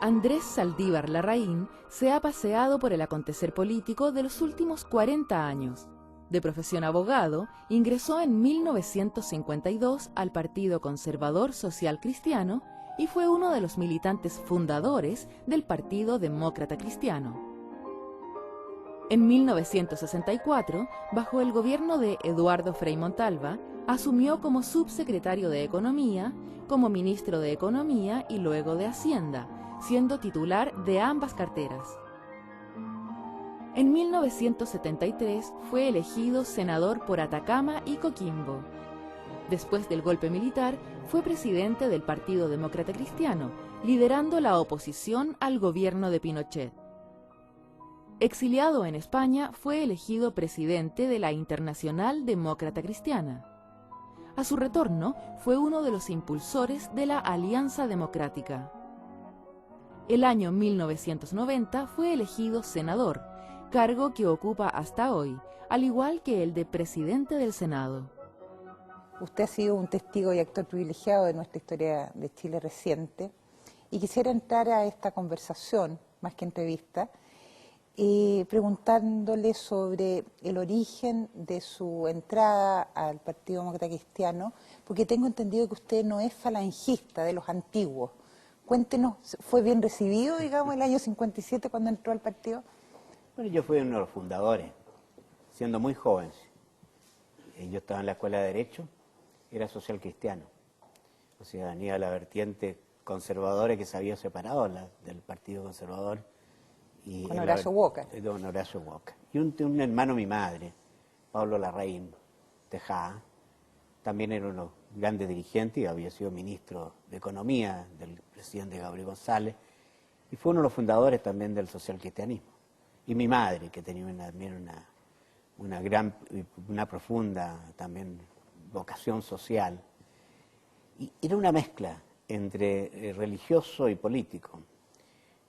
Andrés Saldívar Larraín se ha paseado por el acontecer político de los últimos 40 años. De profesión abogado, ingresó en 1952 al Partido Conservador Social Cristiano y fue uno de los militantes fundadores del Partido Demócrata Cristiano. En 1964, bajo el gobierno de Eduardo Frei Montalva, asumió como subsecretario de Economía, como ministro de Economía y luego de Hacienda, siendo titular de ambas carteras. En 1973 fue elegido senador por Atacama y Coquimbo. Después del golpe militar, fue presidente del Partido Demócrata Cristiano, liderando la oposición al gobierno de Pinochet. Exiliado en España, fue elegido presidente de la Internacional Demócrata Cristiana. A su retorno, fue uno de los impulsores de la Alianza Democrática. El año 1990 fue elegido senador, cargo que ocupa hasta hoy, al igual que el de presidente del Senado. Usted ha sido un testigo y actor privilegiado de nuestra historia de Chile reciente y quisiera entrar a esta conversación, más que entrevista, preguntándole sobre el origen de su entrada al Partido Demócrata Cristiano, porque tengo entendido que usted no es falangista de los antiguos. Cuéntenos, ¿fue bien recibido, digamos, el año 57 cuando entró al partido? Bueno, yo fui uno de los fundadores, siendo muy joven. Yo estaba en la Escuela de Derecho, era social cristiano. O sea, venía la vertiente conservadora que se había separado del Partido Conservador. Y con Horacio Walker. Don Horacio Walker. Y un hermano de mi madre, Pablo Larraín Tejada, también era uno grandes dirigentes y había sido ministro de Economía del presidente Gabriel González, y fue uno de los fundadores también del socialcristianismo. Y mi madre, que tenía también una profunda también vocación social. Y era una mezcla entre religioso y político.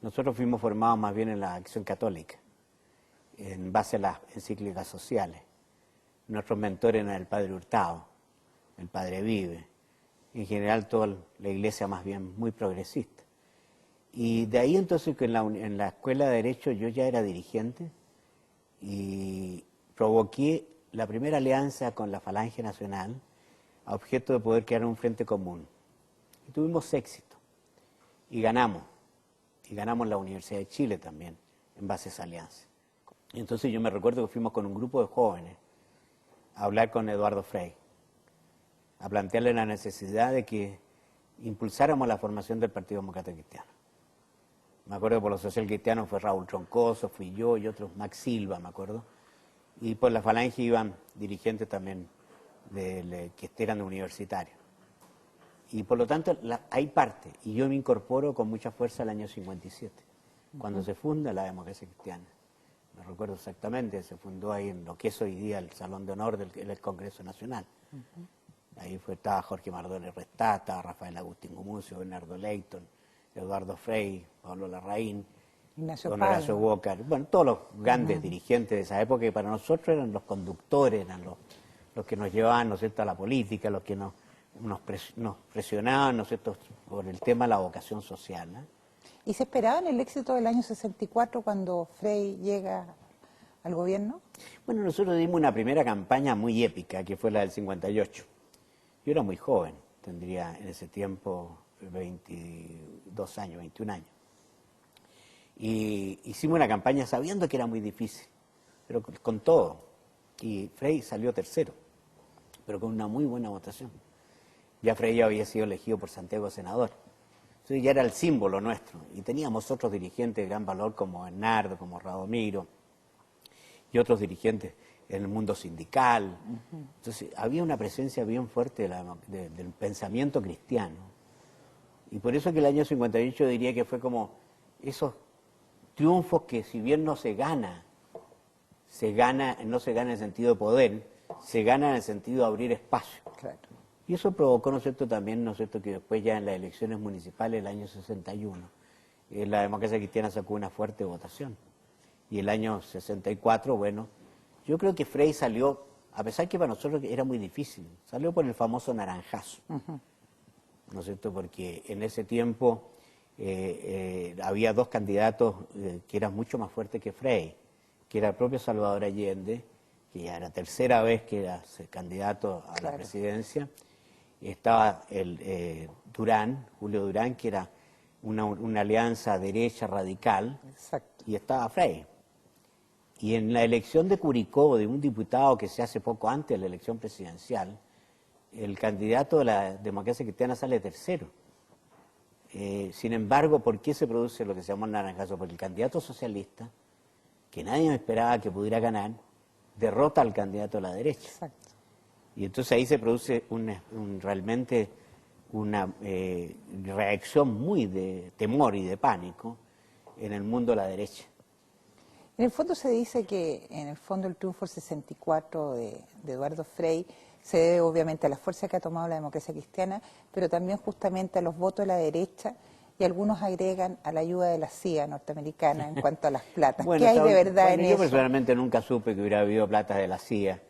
Nosotros fuimos formados más bien en la Acción Católica, en base a las encíclicas sociales. Nuestros mentores eran el Padre Hurtado, el Padre Vive, en general toda la iglesia más bien muy progresista. Y de ahí entonces que en la Escuela de Derecho yo ya era dirigente y provoqué la primera alianza con la Falange Nacional a objeto de poder crear un frente común. Y tuvimos éxito y ganamos. Y ganamos la Universidad de Chile también, en base a esa alianza. Y entonces yo me recuerdo que fuimos con un grupo de jóvenes a hablar con Eduardo Frei, a plantearle la necesidad de que impulsáramos la formación del Partido Demócrata Cristiano. Me acuerdo que por los socialcristianos fue Raúl Troncoso, fui yo y otros, Max Silva, me acuerdo. Y por la Falange iban dirigentes también que eran universitarios. Y por lo tanto, hay parte, y yo me incorporo con mucha fuerza al año 57, cuando se funda la democracia cristiana. Me recuerdo exactamente, se fundó ahí en lo que es hoy día el Salón de Honor del Congreso Nacional. Ahí estaba Jorge Mardones Restá, estaba Rafael Agustín Gumucio, Bernardo Leighton, Eduardo Frei, Pablo Larraín, Don Horacio Walker, bueno, todos los grandes dirigentes de esa época que para nosotros eran los conductores, eran los que nos llevaban, ¿no es cierto?, a la política, los que nos presionaban, ¿no es cierto?, por el tema de la vocación social, ¿no? ¿Y se esperaba en el éxito del año 64 cuando Frei llega al gobierno? Bueno, nosotros dimos una primera campaña muy épica, que fue la del 58. Yo era muy joven, tendría en ese tiempo 22 años, 21 años. Y hicimos una campaña sabiendo que era muy difícil, pero con todo. Y Frei salió tercero, pero con una muy buena votación. Ya Frei había sido elegido por Santiago senador. Entonces ya era el símbolo nuestro. Y teníamos otros dirigentes de gran valor como Bernardo, como Radomiro, y otros dirigentes en el mundo sindical. Entonces había una presencia bien fuerte del pensamiento cristiano. Y por eso que el año 58 yo diría que fue como esos triunfos que si bien no se gana en el sentido de poder, se gana en el sentido de abrir espacio. Claro. Y eso provocó, ¿no es cierto?, también, ¿no es cierto?, que después ya en las elecciones municipales del año 61, la democracia cristiana sacó una fuerte votación. Y el año 64, bueno, yo creo que Frei salió, a pesar que para nosotros era muy difícil, salió por el famoso naranjazo, ¿no es cierto?, porque en ese tiempo había dos candidatos que eran mucho más fuertes que Frei, que era el propio Salvador Allende, que ya era tercera vez que era candidato a la presidencia. Estaba Durán, Julio Durán, que era una alianza derecha radical. Exacto. Y estaba Frei. Y en la elección de Curicó, de un diputado que se hace poco antes de la elección presidencial, el candidato de la democracia cristiana sale tercero. Sin embargo, ¿por qué se produce lo que se llama el naranjazo? Porque el candidato socialista, que nadie esperaba que pudiera ganar, derrota al candidato de la derecha. Exacto. Y entonces ahí se produce realmente una reacción muy de temor y de pánico en el mundo de la derecha. En el fondo se dice que en el fondo el triunfo del 64 de Eduardo Frei se debe obviamente a la fuerza que ha tomado la democracia cristiana, pero también justamente a los votos de la derecha, y algunos agregan a la ayuda de la CIA norteamericana en cuanto a las platas. Bueno, ¿qué hay de verdad en yo eso? personalmente nunca supe que hubiera habido platas de la CIA.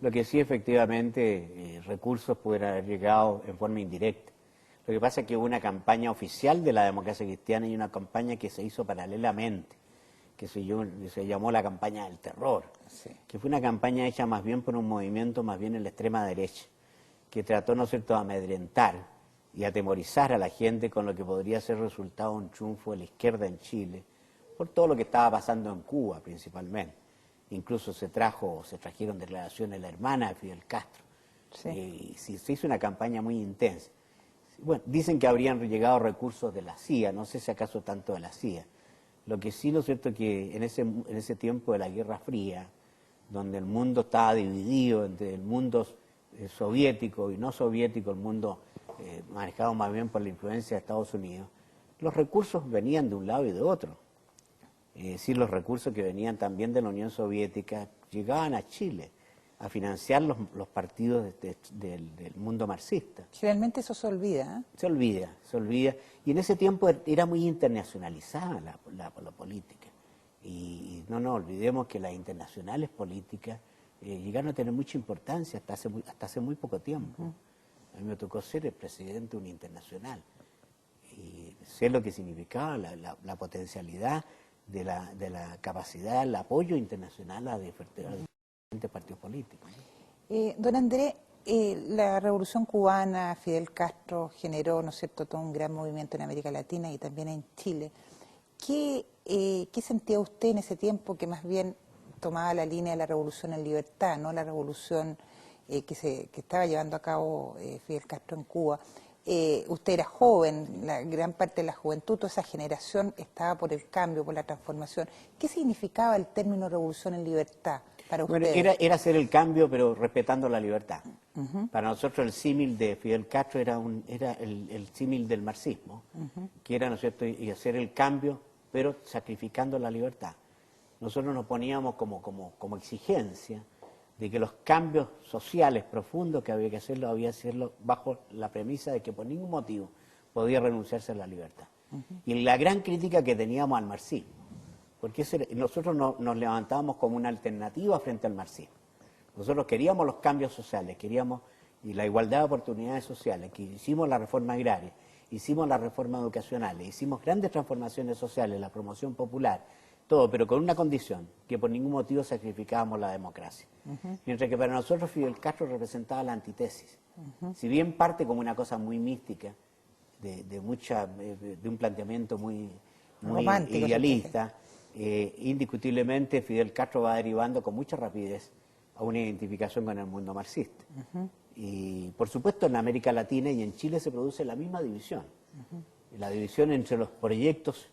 Lo que sí, efectivamente, recursos pudieran haber llegado en forma indirecta. Lo que pasa es que hubo una campaña oficial de la democracia cristiana y una campaña que se hizo paralelamente, que se llamó la campaña del terror, que fue una campaña hecha más bien por un movimiento más bien en la extrema derecha, que trató, ¿no es cierto?, de amedrentar y atemorizar a la gente con lo que podría ser resultado de un triunfo de la izquierda en Chile, por todo lo que estaba pasando en Cuba principalmente. Incluso se trajeron declaraciones de la hermana de Fidel Castro. Y se hizo una campaña muy intensa. Bueno, dicen que habrían llegado recursos de la CIA, no sé si acaso tanto de la CIA. Lo que sí, ¿no es cierto?, que en ese tiempo de la Guerra Fría, donde el mundo estaba dividido entre el mundo soviético y no soviético, el mundo manejado más bien por la influencia de Estados Unidos, los recursos venían de un lado y de otro. Es decir, los recursos que venían también de la Unión Soviética llegaban a Chile a financiar los partidos del mundo marxista. Generalmente eso se olvida. Se olvida. Y en ese tiempo era muy internacionalizada la política. Y no olvidemos que las internacionales políticas llegaron a tener mucha importancia hasta hace muy poco tiempo. A mí me tocó ser el presidente de una internacional y sé lo que significaba la potencialidad de la capacidad, el apoyo internacional a diferentes partidos políticos. Don Andrés, la Revolución Cubana, Fidel Castro generó, ¿no es cierto?, todo un gran movimiento en América Latina y también en Chile. ¿Qué sentía usted en ese tiempo que más bien tomaba la línea de la revolución en libertad, no la revolución que estaba llevando a cabo Fidel Castro en Cuba? Usted era joven, la gran parte de la juventud, toda esa generación estaba por el cambio, por la transformación. ¿Qué significaba el término revolución en libertad para ustedes? Bueno, era hacer el cambio, pero respetando la libertad. Para nosotros el símil de Fidel Castro era el símil del marxismo, que era, ¿no es cierto?, y hacer el cambio, pero sacrificando la libertad. Nosotros nos poníamos como exigencia de que los cambios sociales profundos que había que hacerlo bajo la premisa de que por ningún motivo podía renunciarse a la libertad. Y la gran crítica que teníamos al marxismo, porque nosotros nos levantábamos como una alternativa frente al marxismo. Nosotros queríamos los cambios sociales, queríamos y la igualdad de oportunidades sociales, que hicimos la reforma agraria, hicimos la reforma educacional, hicimos grandes transformaciones sociales, la promoción popular, todo, pero con una condición, que por ningún motivo sacrificábamos la democracia. Mientras que para nosotros Fidel Castro representaba la antítesis. Si bien parte como una cosa muy mística, de un planteamiento muy romántico, idealista, indiscutiblemente Fidel Castro va derivando con mucha rapidez a una identificación con el mundo marxista. Y por supuesto en América Latina y en Chile se produce la misma división. La división entre los proyectos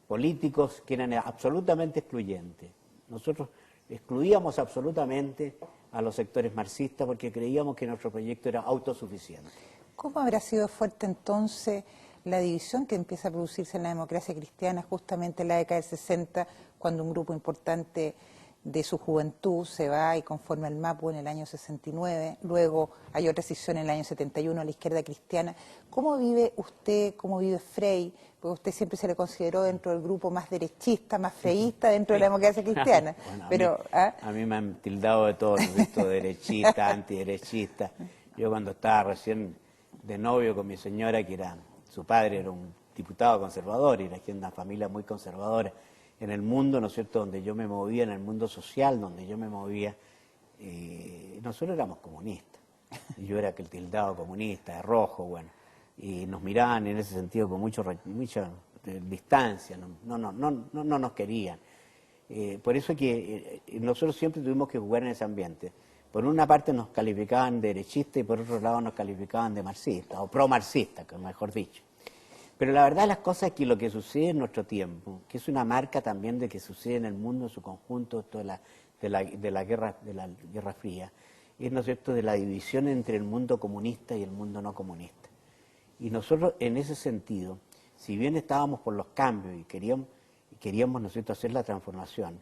políticos que eran absolutamente excluyentes. Nosotros excluíamos absolutamente a los sectores marxistas porque creíamos que nuestro proyecto era autosuficiente. ¿Cómo habrá sido fuerte entonces la división que empieza a producirse en la democracia cristiana justamente en la década del 60, cuando un grupo importante de su juventud se va y conforma el MAPU en el año 69, luego hay otra decisión en el año 71 a la izquierda cristiana? ¿Cómo vive usted, cómo vive Frei? Porque usted siempre se le consideró dentro del grupo más derechista, más freísta dentro de la democracia cristiana. Bueno, pero a mí me han tildado de todo, visto derechista, antiderechista. Yo cuando estaba recién de novio con mi señora, su padre era un diputado conservador y nací en una familia muy conservadora. En el mundo, ¿no es cierto?, donde yo me movía, en el mundo social donde yo me movía, nosotros éramos comunistas. Yo era aquel tildado comunista, de rojo, bueno, y nos miraban en ese sentido con mucha distancia, no nos querían. Por eso que nosotros siempre tuvimos que jugar en ese ambiente. Por una parte nos calificaban de derechistas y por otro lado nos calificaban de marxistas, o pro-marxistas, mejor dicho. Pero la verdad de las cosas es que lo que sucede en nuestro tiempo, que es una marca también de que sucede en el mundo en su conjunto, esto de la Guerra Fría, es, ¿no es cierto?, de la división entre el mundo comunista y el mundo no comunista. Y nosotros en ese sentido, si bien estábamos por los cambios y queríamos, ¿no es cierto?, hacer la transformación,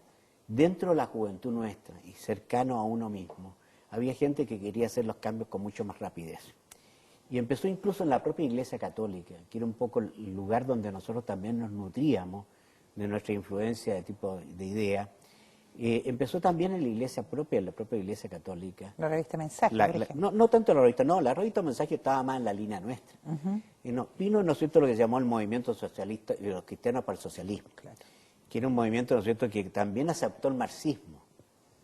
dentro de la juventud nuestra y cercano a uno mismo, había gente que quería hacer los cambios con mucho más rapidez. Y empezó incluso en la propia Iglesia Católica, que era un poco el lugar donde nosotros también nos nutríamos de nuestra influencia de tipo de idea. Empezó también en la Iglesia propia, en la propia Iglesia Católica. La revista Mensaje, por ejemplo. No tanto la revista, no, la revista Mensaje estaba más en la línea nuestra. Vino, ¿no es cierto?, lo que se llamó el movimiento socialista y los cristianos para el socialismo, claro, que era un movimiento, ¿no es cierto?, que también aceptó el marxismo.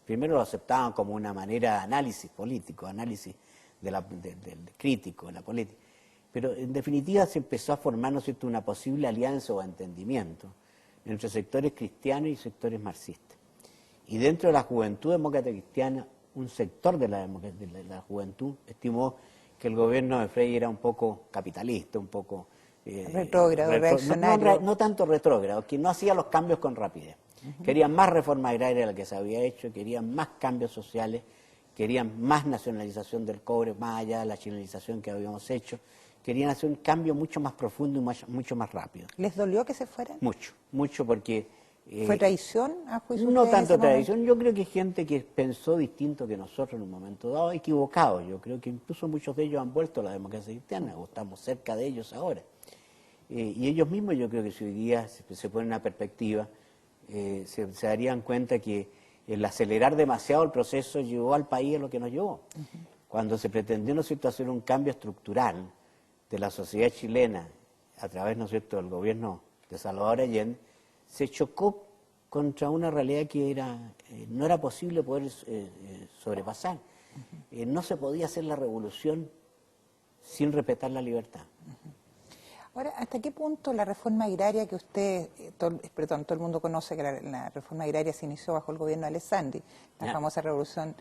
Primero lo aceptaban como una manera de análisis político, análisis del crítico de la política. Pero en definitiva se empezó a formar, ¿no es cierto?, una posible alianza o entendimiento entre sectores cristianos y sectores marxistas. Y dentro de la juventud demócrata cristiana, un sector de la juventud estimó que el gobierno de Frei era un poco capitalista, un poco retrógrado, reaccionario. No tanto retrógrado, que no hacía los cambios con rapidez. Querían más reforma agraria de la que se había hecho, querían más cambios sociales, querían más nacionalización del cobre, más allá de la chilenización que habíamos hecho. Querían hacer un cambio mucho más profundo y mucho más rápido. ¿Les dolió que se fueran? Mucho porque... ¿Fue traición a juicio de No ustedes en tanto ese traición, momento? yo creo que hay gente que pensó distinto que nosotros en un momento dado, equivocado. Yo creo que incluso muchos de ellos han vuelto a la democracia cristiana, o estamos cerca de ellos ahora. Y ellos mismos, yo creo que si hoy día se ponen una perspectiva, se darían cuenta que el acelerar demasiado el proceso llevó al país a lo que nos llevó. Cuando se pretendió, ¿no es cierto?, hacer un cambio estructural de la sociedad chilena a través, ¿no es cierto?, del gobierno de Salvador Allende, se chocó contra una realidad que no era posible poder sobrepasar. No se podía hacer la revolución sin respetar la libertad. Ahora, ¿hasta qué punto la reforma agraria que todo el mundo conoce que la reforma agraria se inició bajo el gobierno de Alessandri, la famosa revolución,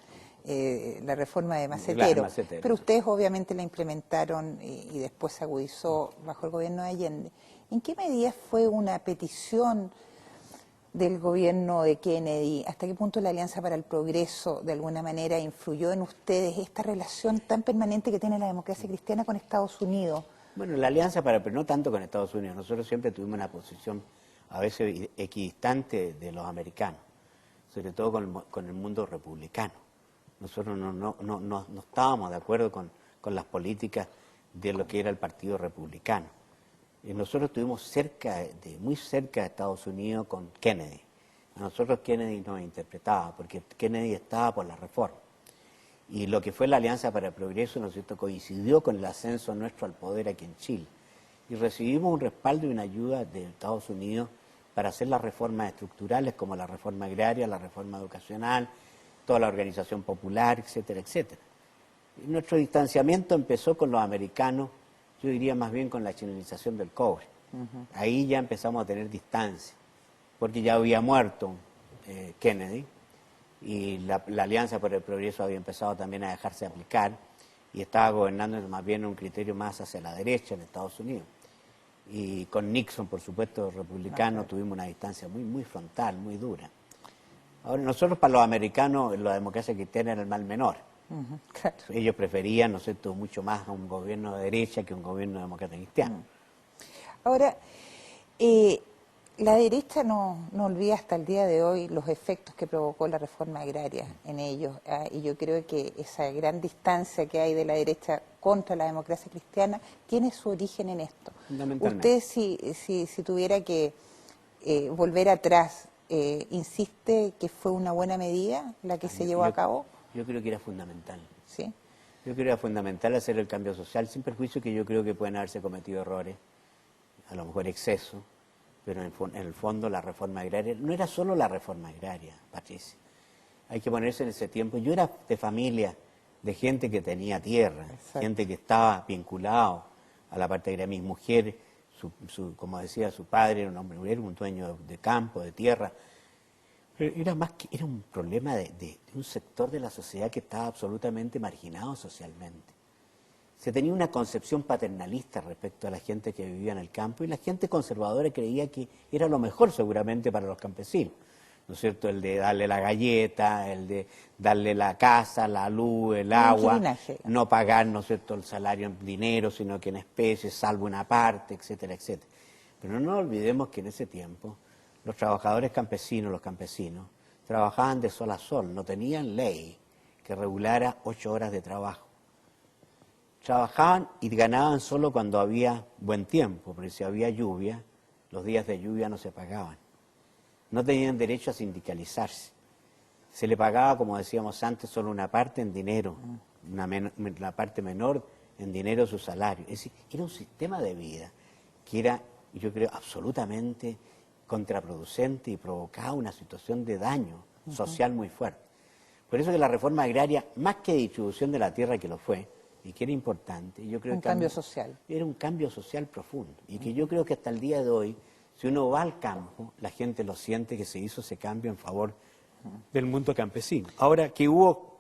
la reforma de Macetero, pero ustedes obviamente la implementaron y después se agudizó bajo el gobierno de Allende? ¿En qué medida fue una petición del gobierno de Kennedy? ¿Hasta qué punto la Alianza para el Progreso de alguna manera influyó en ustedes esta relación tan permanente que tiene la democracia cristiana con Estados Unidos? Bueno, la Alianza pero no tanto con Estados Unidos. Nosotros siempre tuvimos una posición a veces equidistante de los americanos, sobre todo con el mundo republicano. Nosotros no estábamos de acuerdo con las políticas de lo que era el Partido Republicano. Nosotros estuvimos muy cerca de Estados Unidos con Kennedy. A nosotros Kennedy nos interpretaba, porque Kennedy estaba por la reforma. Y lo que fue la Alianza para el Progreso, ¿no es cierto?, coincidió con el ascenso nuestro al poder aquí en Chile. Y recibimos un respaldo y una ayuda de Estados Unidos para hacer las reformas estructurales, como la reforma agraria, la reforma educacional, toda la organización popular, etcétera, etcétera. Y nuestro distanciamiento empezó con los americanos, yo diría más bien con la chilenización del cobre. Ahí ya empezamos a tener distancia, porque ya había muerto Kennedy, y la Alianza por el Progreso había empezado también a dejarse aplicar, y estaba gobernando más bien un criterio más hacia la derecha en Estados Unidos. Y con Nixon, por supuesto, republicano, tuvimos una distancia muy frontal, muy dura. Ahora, nosotros para los americanos, la democracia cristiana era el mal menor. Claro. Ellos preferían, ¿no es cierto?, mucho más a un gobierno de derecha que un gobierno demócrata cristiano. Ahora, la derecha no olvida hasta el día de hoy los efectos que provocó la reforma agraria en ellos, y yo creo que esa gran distancia que hay de la derecha contra la democracia cristiana tiene su origen en esto. Usted, si tuviera que volver atrás, ¿insiste que fue una buena medida la que se llevó a cabo? Yo creo que era fundamental. ¿Sí? Yo creo que era fundamental hacer el cambio social, sin perjuicio que yo creo que pueden haberse cometido errores. a lo mejor exceso, pero en el fondo la reforma agraria no era solo la reforma agraria, Patricia. Hay que ponerse en ese tiempo. Yo era de familia, de gente que tenía tierra, Exacto. gente que estaba vinculado a la parte agraria. Mis mujeres, como decía su padre, era un hombre, era un dueño de campo, de tierra. Pero era un problema de un sector de la sociedad que estaba absolutamente marginado socialmente. Se tenía una concepción paternalista respecto a la gente que vivía en el campo y la gente conservadora creía que era lo mejor seguramente para los campesinos, ¿no es cierto? El de darle la galleta, el de darle la casa, la luz, el agua, no pagar, ¿no es cierto?, el salario en dinero, sino que en especies, salvo una parte, etcétera, etcétera. Pero no nos olvidemos que en ese tiempo los trabajadores campesinos, los campesinos, trabajaban de sol a sol, no tenían ley que regulara 8 horas de trabajo. Trabajaban y ganaban solo cuando había buen tiempo, porque si había lluvia, los días de lluvia no se pagaban. No tenían derecho a sindicalizarse. Se le pagaba, como decíamos antes, solo una parte en dinero, la parte menor en dinero su salario. Es decir, era un sistema de vida que era, yo creo, absolutamente contraproducente y provocaba una situación de daño social muy fuerte. Por eso que la reforma agraria, más que distribución de la tierra, que lo fue, y que era importante, yo creo un que cambio social. Era un cambio social profundo y que yo creo que hasta el día de hoy, si uno va al campo, la gente lo siente que se hizo ese cambio en favor del mundo campesino. Ahora que hubo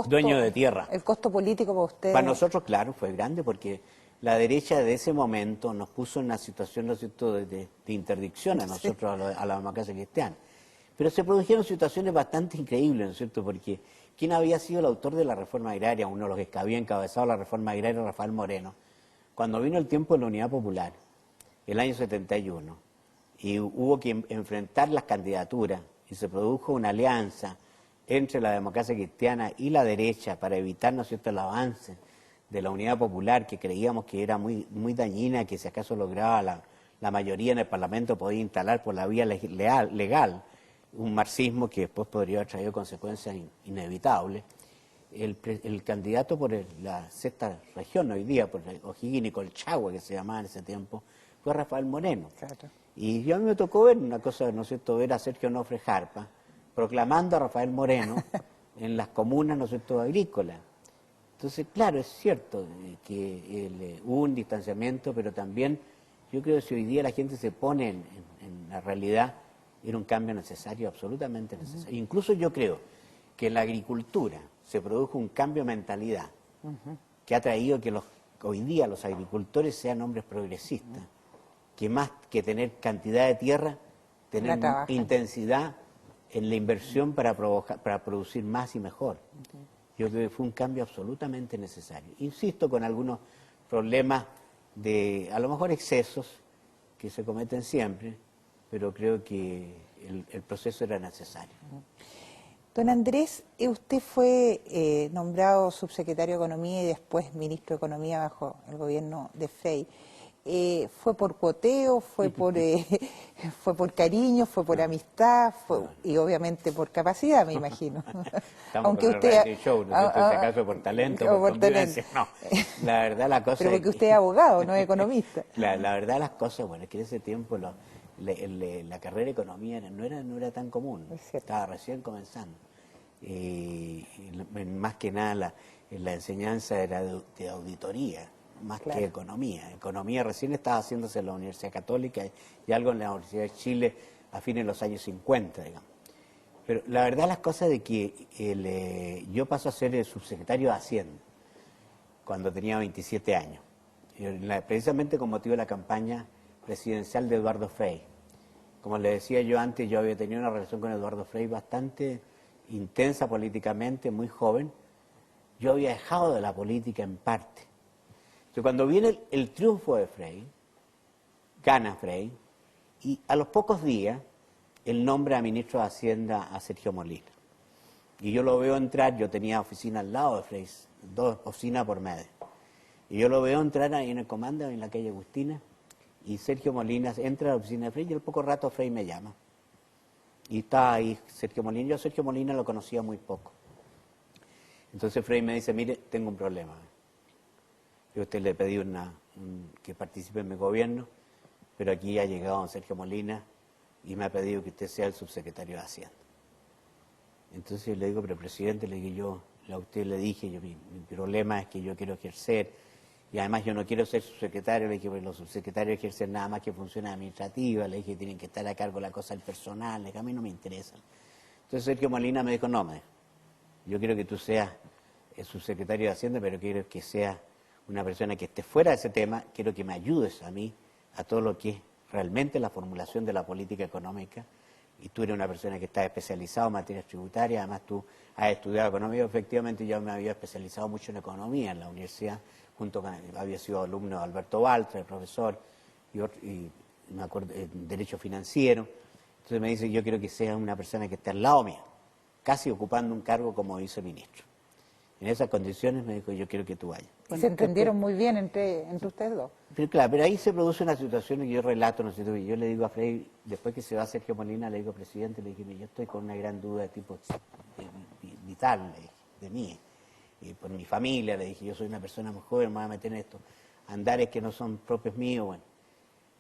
dueños de tierra. El costo político para ustedes. Para nosotros, claro, fue grande porque la derecha de ese momento nos puso en una situación, ¿no es cierto?, de interdicción a nosotros, a la democracia cristiana. Pero se produjeron situaciones bastante increíbles, ¿no es cierto?, porque ¿quién había sido el autor de la reforma agraria? Uno de los que había encabezado la reforma agraria, Rafael Moreno. Cuando vino el tiempo de la Unidad Popular, el año 71, y hubo que enfrentar las candidaturas, y se produjo una alianza entre la democracia cristiana y la derecha para evitar, ¿no es cierto?, el avance de la Unidad Popular, que creíamos que era muy dañina, que si acaso lograba la mayoría en el Parlamento podía instalar por la vía legal un marxismo que después podría haber traído consecuencias inevitables. El candidato por la sexta región hoy día, por O'Higgins y Colchagua, que se llamaba en ese tiempo, fue Rafael Moreno. Claro. Y a mí me tocó ver una cosa, ¿no es cierto?, ver a Sergio Onofre Jarpa proclamando a Rafael Moreno en las comunas, ¿no es cierto?, agrícolas. Entonces, claro, es cierto que hubo un distanciamiento, pero también yo creo que si hoy día la gente se pone en la realidad, era un cambio necesario, absolutamente necesario. Incluso yo creo que en la agricultura se produjo un cambio de mentalidad que ha traído que hoy día los agricultores sean hombres progresistas, que más que tener cantidad de tierra, tener intensidad en la inversión para producir más y mejor. Yo creo que fue un cambio absolutamente necesario. Insisto, con algunos problemas de, a lo mejor, excesos que se cometen siempre, pero creo que el proceso era necesario. Don Andrés, usted fue nombrado subsecretario de Economía y después ministro de Economía bajo el gobierno de Frei. ¿Fue por cuoteo, fue por cariño, fue por amistad y obviamente por capacidad, me imagino? Estamos aunque con usted el show, ¿no es cierto? En este caso por talento, por convivencia. No, la verdad la cosa pero porque usted es abogado, no es economista. La verdad las cosas, bueno, es que en ese tiempo la carrera de economía no era tan común, estaba recién comenzando. Más que nada la enseñanza era de auditoría, más que economía. Economía recién estaba haciéndose en la Universidad Católica y algo en la Universidad de Chile a fines de los años 50, digamos. Pero la verdad las cosas de que yo paso a ser el subsecretario de Hacienda cuando tenía 27 años, precisamente con motivo de la campaña presidencial de Eduardo Frei. Como le decía yo antes, yo había tenido una relación con Eduardo Frei bastante intensa políticamente, muy joven. Yo había dejado de la política en parte. Entonces, cuando viene el triunfo de Frei, gana Frei, y a los pocos días él nombra a ministro de Hacienda a Sergio Molina. Y yo lo veo entrar, yo tenía oficina al lado de Frei, 2 oficinas por medio. Y yo lo veo entrar ahí en el comando, en la calle Agustina, y Sergio Molina entra a la oficina de Frei y al poco rato Frei me llama. Y está ahí Sergio Molina. Yo a Sergio Molina lo conocía muy poco. Entonces Frei me dice, mire, tengo un problema. Yo a usted le pedí que participe en mi gobierno, pero aquí ha llegado don Sergio Molina y me ha pedido que usted sea el subsecretario de Hacienda. Entonces yo le digo, pero presidente, le digo yo, a usted le dije, mi problema es que yo quiero ejercer, y además yo no quiero ser subsecretario, le dije, pues los subsecretarios ejercen nada más que funciones administrativas, le dije, tienen que estar a cargo de la cosa del personal, le dije, a mí no me interesa. Entonces Sergio Molina me dijo, no, yo quiero que tú seas el subsecretario de Hacienda, pero quiero que seas una persona que esté fuera de ese tema, quiero que me ayudes a mí a todo lo que es realmente la formulación de la política económica, y tú eres una persona que está especializada en materias tributarias, además tú has estudiado economía, efectivamente yo me había especializado mucho en economía en la universidad, había sido alumno de Alberto Baltra, el profesor, y me acuerdo, en Derecho Financiero. Entonces me dice, yo quiero que sea una persona que esté al lado mío, casi ocupando un cargo como viceministro. En esas condiciones me dijo, yo quiero que tú vayas. Y se entendieron muy bien entre ustedes dos. Pero claro, pero ahí se produce una situación que yo relato, ¿no es cierto? Yo le digo a Frei, después que se va Sergio Molina, le digo, presidente, le dije, yo estoy con una gran duda de tipo vital, le dije, de mí. Y por mi familia, le dije, yo soy una persona muy joven, me voy a meter en esto. Andares que no son propios míos, bueno.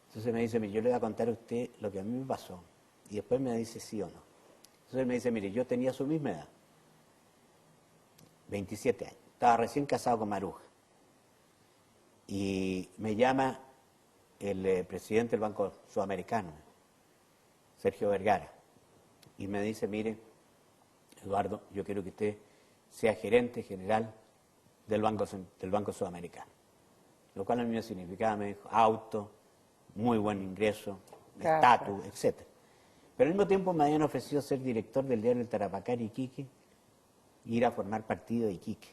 Entonces me dice, yo le voy a contar a usted lo que a mí me pasó. Y después me dice sí o no. Entonces me dice, mire, yo tenía su misma edad, 27 años. Estaba recién casado con Maruja. Y me llama el presidente del Banco Sudamericano, Sergio Vergara, y me dice, mire, Eduardo, yo quiero que usted sea gerente general del Banco Sudamericano. Lo cual a mí me significaba, me dijo, auto, muy buen ingreso, estatus, etc. Pero al mismo tiempo me habían ofrecido ser director del diario El Tarapacá Iquique, ir a formar partido de Iquique.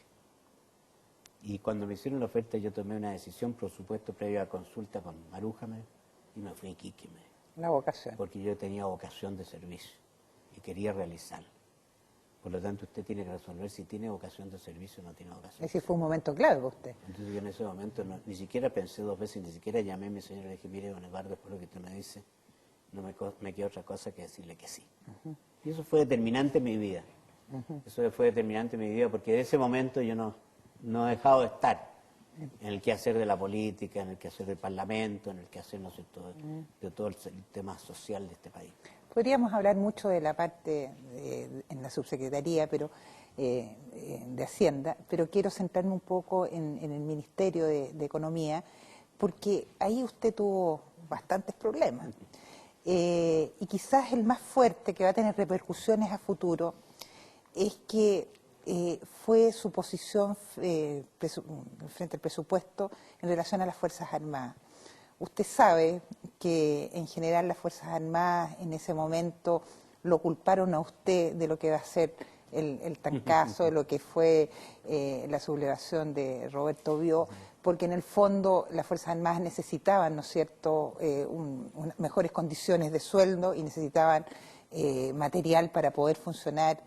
Y cuando me hicieron la oferta yo tomé una decisión, por supuesto, previa a consulta con Maruja, y me fui a Iquique. La vocación. Porque yo tenía vocación de servicio y quería realizarlo. Por lo tanto, usted tiene que resolver si tiene vocación de servicio o no tiene vocación. Ese fue un momento clave para usted. Entonces yo en ese momento ni siquiera pensé dos veces, ni siquiera llamé a mi señor y le dije, mire, don Eduardo, después lo que usted me dice, no me queda otra cosa que decirle que sí. Y eso fue determinante en mi vida. Eso fue determinante en mi vida porque de ese momento yo no he dejado de estar en el quehacer de la política, en el quehacer del Parlamento, en el quehacer, ¿no sé, de todo el tema social de este país. Podríamos hablar mucho de la parte en la subsecretaría de Hacienda, pero quiero centrarme un poco en el Ministerio de Economía, porque ahí usted tuvo bastantes problemas. Y quizás el más fuerte, que va a tener repercusiones a futuro, es que fue su posición frente al presupuesto en relación a las Fuerzas Armadas. Usted sabe que en general las Fuerzas Armadas en ese momento lo culparon a usted de lo que va a ser el tancazo, de lo que fue la sublevación de Roberto Bió, porque en el fondo las Fuerzas Armadas necesitaban, ¿no es cierto?, mejores condiciones de sueldo y necesitaban material para poder funcionar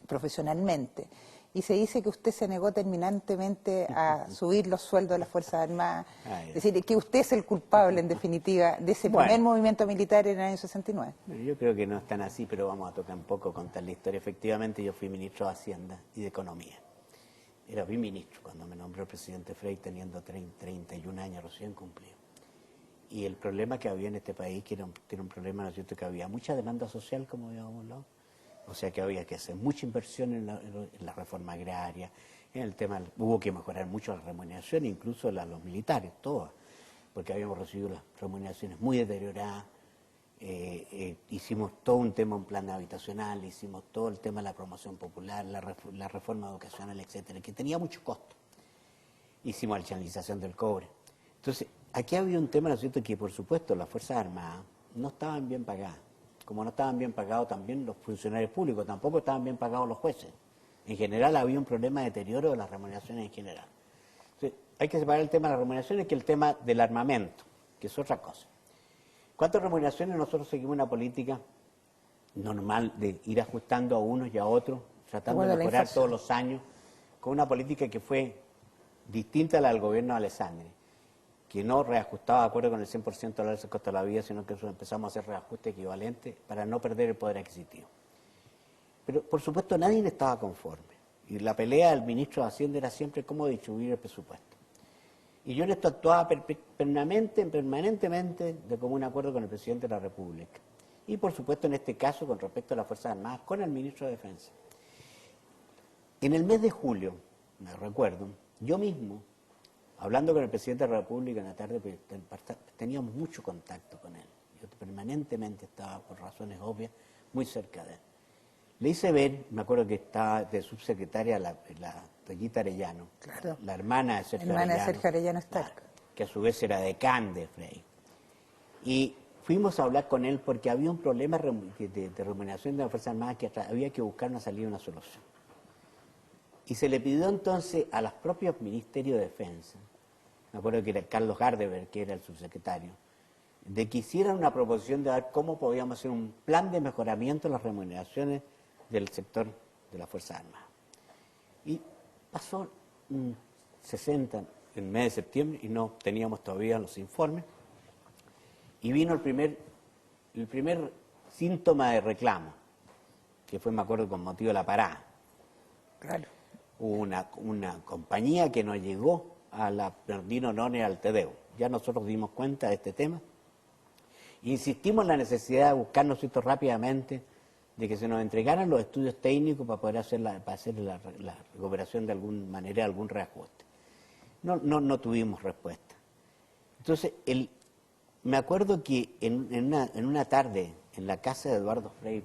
profesionalmente. Y se dice que usted se negó terminantemente a subir los sueldos de las Fuerzas Armadas. Es decir, que usted es el culpable, en definitiva, de ese primer movimiento militar en el año 69. Yo creo que no es tan así, pero vamos a tocar un poco, contar la historia. Efectivamente, yo fui ministro de Hacienda y de Economía. Era biministro cuando me nombró el presidente Frei, teniendo 31 años recién cumplido. Y el problema que había en este país, que era un problema, ¿no es cierto?, que había mucha demanda social, como habíamos hablado. O sea que había que hacer mucha inversión en la reforma agraria, en el tema, hubo que mejorar mucho la remuneración, incluso los militares, todas, porque habíamos recibido las remuneraciones muy deterioradas, hicimos todo un tema, un plan habitacional, hicimos todo el tema de la promoción popular, la reforma educacional, etcétera, que tenía mucho costo. Hicimos la channelización del cobre. Entonces, aquí había un tema, ¿no es cierto?, que por supuesto las Fuerzas Armadas no estaban bien pagadas. Como no estaban bien pagados también los funcionarios públicos, tampoco estaban bien pagados los jueces. En general había un problema de deterioro de las remuneraciones en general. Entonces, hay que separar el tema de las remuneraciones que el tema del armamento, que es otra cosa. ¿Cuántas remuneraciones? Nosotros seguimos una política normal de ir ajustando a unos y a otros, tratando de mejorar todos los años, con una política que fue distinta a la del gobierno de Alessandri, que no reajustaba de acuerdo con el 100% del costo de la vida, sino que empezamos a hacer reajustes equivalentes para no perder el poder adquisitivo. Pero, por supuesto, nadie estaba conforme. Y la pelea del ministro de Hacienda era siempre cómo distribuir el presupuesto. Y yo en esto actuaba permanentemente de común acuerdo con el presidente de la República. Y por supuesto en este caso con respecto a las Fuerzas Armadas con el ministro de Defensa. En el mes de julio, me recuerdo, yo mismo, hablando con el presidente de la República en la tarde, teníamos mucho contacto con él. Yo permanentemente estaba, por razones obvias, muy cerca de él. Le hice ver, me acuerdo que estaba de subsecretaria la Toyita Arellano, Claro. la hermana de Sergio Hermana de Arellano. Sergio Arellano Stark. Que a su vez era decán de Frey. Y fuimos a hablar con él porque había un problema de remuneración de las Fuerzas Armadas que había que buscar una salida, una solución. Y se le pidió entonces a los propios Ministerios de Defensa, me acuerdo que era Carlos Gardeberg, que era el subsecretario, de que hicieran una proposición de ver cómo podíamos hacer un plan de mejoramiento de las remuneraciones del sector de las Fuerzas Armadas. Y pasó 60 en el mes de septiembre y no teníamos todavía los informes. Y vino el primer síntoma de reclamo, que fue, me acuerdo, con motivo de la parada. Claro. Hubo una compañía que nos llegó a la Bernardino None al Tedeo. Ya nosotros dimos cuenta de este tema. Insistimos en la necesidad de buscarnos esto rápidamente, de que se nos entregaran los estudios técnicos para poder hacer la recuperación de alguna manera, algún reajuste. No tuvimos respuesta. Entonces, me acuerdo que en una tarde, en la casa de Eduardo Frei,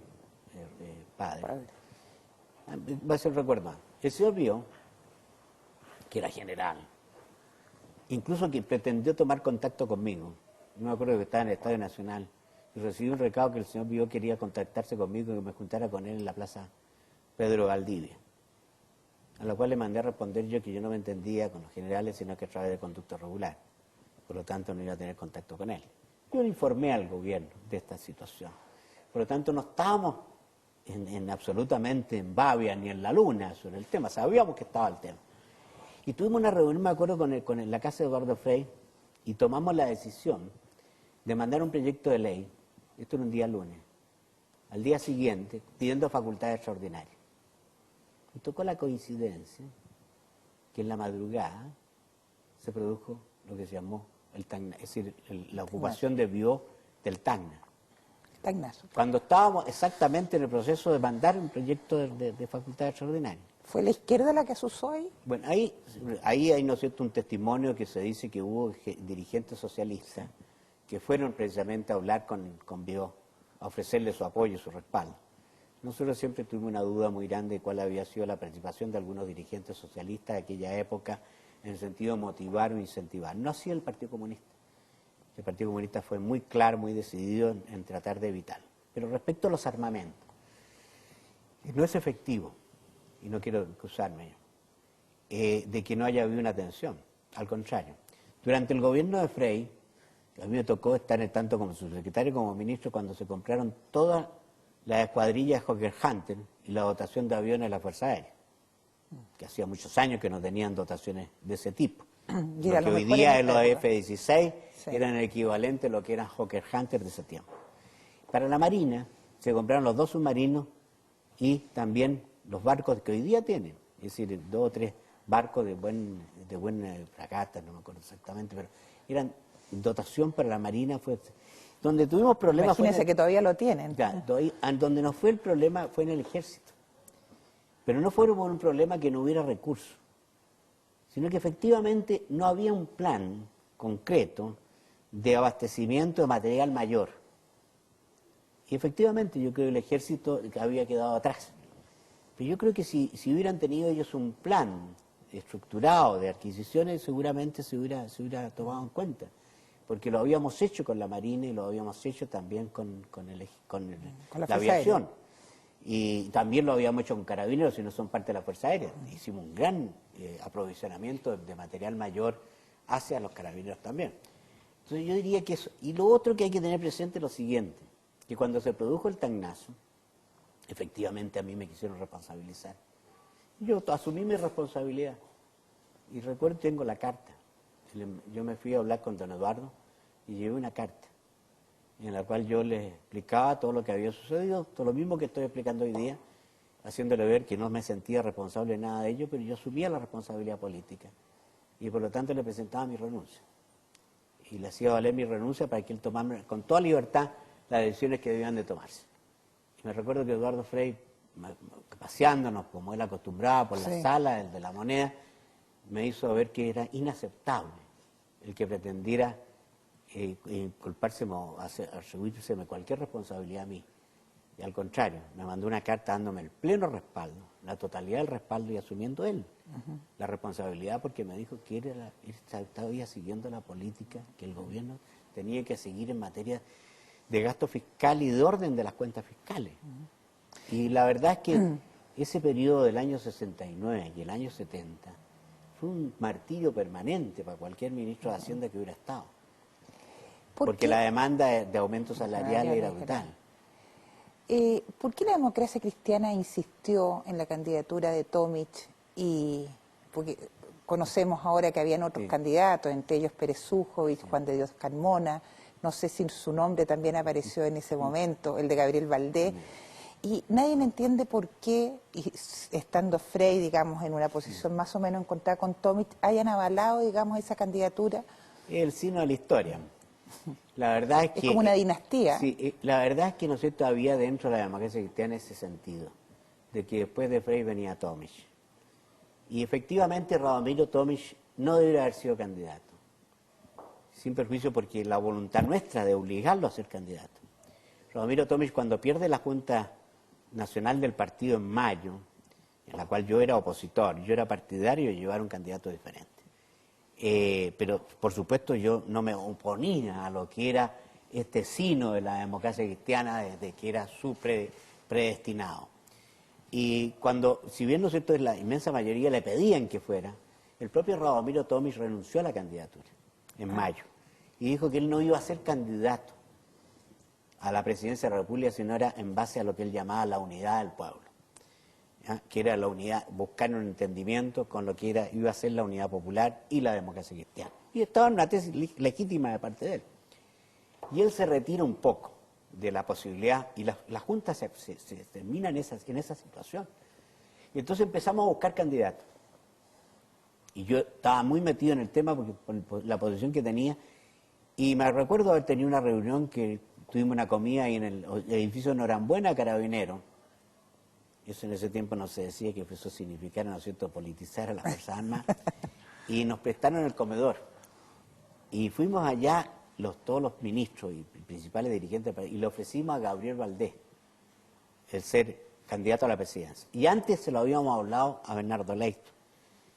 padre, va a ser recuerdo, el señor vio que era general, incluso que pretendió tomar contacto conmigo. No me acuerdo que estaba en el Estadio Nacional. Y recibí un recado que el señor Vio quería contactarse conmigo y que me juntara con él en la plaza Pedro Valdivia. A lo cual le mandé a responder yo que yo no me entendía con los generales, sino que a través de conducto regular. Por lo tanto, no iba a tener contacto con él. Yo le informé al gobierno de esta situación. Por lo tanto, no estábamos absolutamente en babia ni en la luna sobre el tema. Sabíamos que estaba el tema. Y tuvimos una reunión, me acuerdo, con la casa de Eduardo Frei y tomamos la decisión de mandar un proyecto de ley, esto era un día lunes, al día siguiente, pidiendo facultades extraordinarias. Y tocó la coincidencia que en la madrugada se produjo lo que se llamó el Tacna, es decir, la ocupación de Bió del Tacna. Tacnazo. Cuando estábamos exactamente en el proceso de mandar un proyecto de facultades extraordinarias. ¿Fue la izquierda la que asusó ahí? Bueno, ahí hay, ¿no es cierto?, un testimonio que se dice que hubo dirigentes socialistas que fueron precisamente a hablar con Bió, a ofrecerle su apoyo y su respaldo. Nosotros siempre tuvimos una duda muy grande de cuál había sido la participación de algunos dirigentes socialistas de aquella época en el sentido de motivar o incentivar. No así el Partido Comunista. El Partido Comunista fue muy claro, muy decidido en tratar de evitarlo. Pero respecto a los armamentos, no es efectivo, y no quiero excusarme de que no haya habido una atención. Al contrario, durante el gobierno de Frei, a mí me tocó estar tanto como subsecretario como ministro cuando se compraron todas las escuadrillas Hawker Hunter y la dotación de aviones de la Fuerza Aérea, que hacía muchos años que no tenían dotaciones de ese tipo. Y Lo que hoy día es los época. F-16 Sí. eran el equivalente a lo que eran Hawker Hunter de ese tiempo. Para la Marina se compraron los 2 submarinos y también los barcos que hoy día tienen, es decir, 2 o 3 barcos de buena fragata, no me acuerdo exactamente, pero eran dotación para la Marina. Donde tuvimos problemas Imagínense que todavía lo tienen. Ya, donde nos fue el problema fue en el Ejército, pero no fue por un problema que no hubiera recursos, sino que efectivamente no había un plan concreto de abastecimiento de material mayor. Y efectivamente yo creo que el Ejército había quedado atrás. Pero yo creo que si hubieran tenido ellos un plan estructurado de adquisiciones, seguramente se hubiera tomado en cuenta. Porque lo habíamos hecho con la Marina y lo habíamos hecho también con la aviación. Y también lo habíamos hecho con Carabineros, si no son parte de la Fuerza Aérea. Hicimos un gran aprovisionamiento de material mayor hacia los Carabineros también. Entonces yo diría que eso. Y lo otro que hay que tener presente es lo siguiente, que cuando se produjo el Tacnazo, efectivamente a mí me quisieron responsabilizar. Yo asumí mi responsabilidad. Y recuerdo, tengo la carta. Yo me fui a hablar con don Eduardo y llevé una carta en la cual yo le explicaba todo lo que había sucedido, todo lo mismo que estoy explicando hoy día, haciéndole ver que no me sentía responsable de nada de ello, pero yo asumía la responsabilidad política. y por lo tanto le presentaba mi renuncia. Y le hacía valer mi renuncia para que él tomara con toda libertad las decisiones que debían de tomarse. Y me recuerdo que Eduardo Frei, paseándonos como él acostumbraba por la sala de la Moneda, me hizo ver que era inaceptable el que pretendiera inculpárseme o atribuírseme cualquier responsabilidad a mí. Y al contrario, me mandó una carta dándome el pleno respaldo, la totalidad del respaldo y asumiendo él la responsabilidad, porque me dijo que él estaba siguiendo la política que el gobierno tenía que seguir en materia de gasto fiscal y de orden de las cuentas fiscales. Y la verdad es que ese periodo del año 69 y el año 70 fue un martirio permanente para cualquier ministro de Hacienda que hubiera estado. Porque la demanda de aumento salarial era brutal. ¿Por qué la democracia cristiana insistió en la candidatura de Tomic? Porque conocemos ahora que habían otros candidatos, entre ellos Pérez Sujovic, Juan de Dios Carmona, no sé si su nombre también apareció en ese momento, el de Gabriel Valdés, y nadie entiende por qué, y estando Frei, digamos, en una posición más o menos encontrada con Tomic, hayan avalado, digamos, esa candidatura. Es el signo de la historia. La verdad es que... Es como una dinastía. Sí, la verdad es que no sé, todavía dentro de la democracia cristiana ese sentido, de que después de Frei venía Tomic. Y efectivamente Radomiro Tomic no debería haber sido candidato, sin perjuicio porque la voluntad nuestra de obligarlo a ser candidato. Radomiro Tomic, cuando pierde la Junta Nacional del partido en mayo, en la cual yo era opositor, yo era partidario de llevar un candidato diferente. Pero por supuesto yo no me oponía a lo que era este sino de la democracia cristiana desde que era su predestinado. Y cuando, si bien no es cierto, la inmensa mayoría le pedían que fuera, el propio Radomiro Tomic renunció a la candidatura en mayo y dijo que él no iba a ser candidato a la presidencia de la República, sino era en base a lo que él llamaba la unidad del pueblo, ¿ya? Que era la unidad, buscar un entendimiento con lo que iba a ser la unidad popular y la democracia cristiana. Y estaba en una tesis legítima de parte de él. Y él se retira un poco de la posibilidad, y la Junta se termina en esa situación. Y entonces empezamos a buscar candidatos. Y yo estaba muy metido en el tema porque por la posición que tenía, y me recuerdo haber tenido una reunión que tuvimos una comida ahí en el edificio Norambuena Carabinero. Eso en ese tiempo no se decía que eso significara, ¿no es cierto?, politizar a las Fuerzas Armadas. Y nos prestaron el comedor. Y fuimos allá todos los ministros y principales dirigentes, y le ofrecimos a Gabriel Valdés el ser candidato a la presidencia. Y antes se lo habíamos hablado a Bernardo Leito.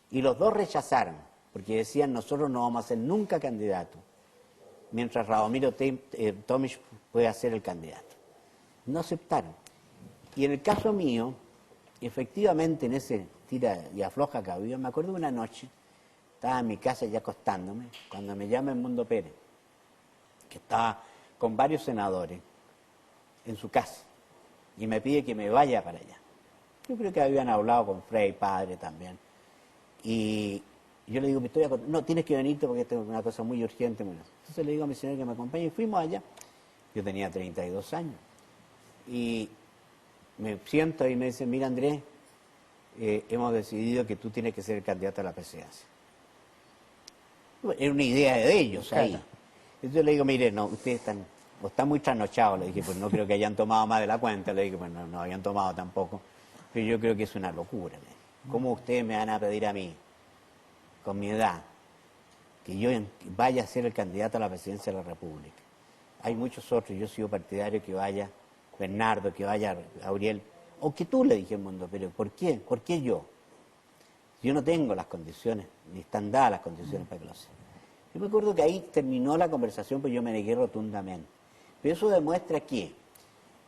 Y los dos rechazaron, porque decían, nosotros no vamos a ser nunca candidatos, mientras Radomiro Tomic pueda ser el candidato. No aceptaron. Y en el caso mío, efectivamente en ese tira y afloja que había, me acuerdo de una noche, estaba en mi casa ya acostándome, cuando me llama Edmundo Pérez, que estaba con varios senadores en su casa, y me pide que me vaya para allá. Yo creo que habían hablado con Frei, padre también, y yo le digo, no, tienes que venirte porque esta es una cosa muy urgente. Entonces le digo a mi señor que me acompañe, y fuimos allá. Yo tenía 32 años, y me siento y me dice, mira Andrés, hemos decidido que tú tienes que ser el candidato a la presidencia. Era una idea de ellos, claro. Ahí. Entonces yo le digo, mire, no, ustedes están muy trasnochados. Le dije, pues no creo que hayan tomado más de la cuenta. Le dije, pues no habían tomado tampoco. Pero yo creo que es una locura. ¿Cómo ustedes me van a pedir a mí, con mi edad, que yo vaya a ser el candidato a la presidencia de la República? Hay muchos otros, yo he sido partidario que vaya Bernardo, que vaya Gabriel, o que tú, le dije al mundo, pero ¿por qué? ¿Por qué yo? Yo no tengo las condiciones, ni están dadas las condiciones para que lo sea. Yo me acuerdo que ahí terminó la conversación, pues yo me negué rotundamente. Pero eso demuestra que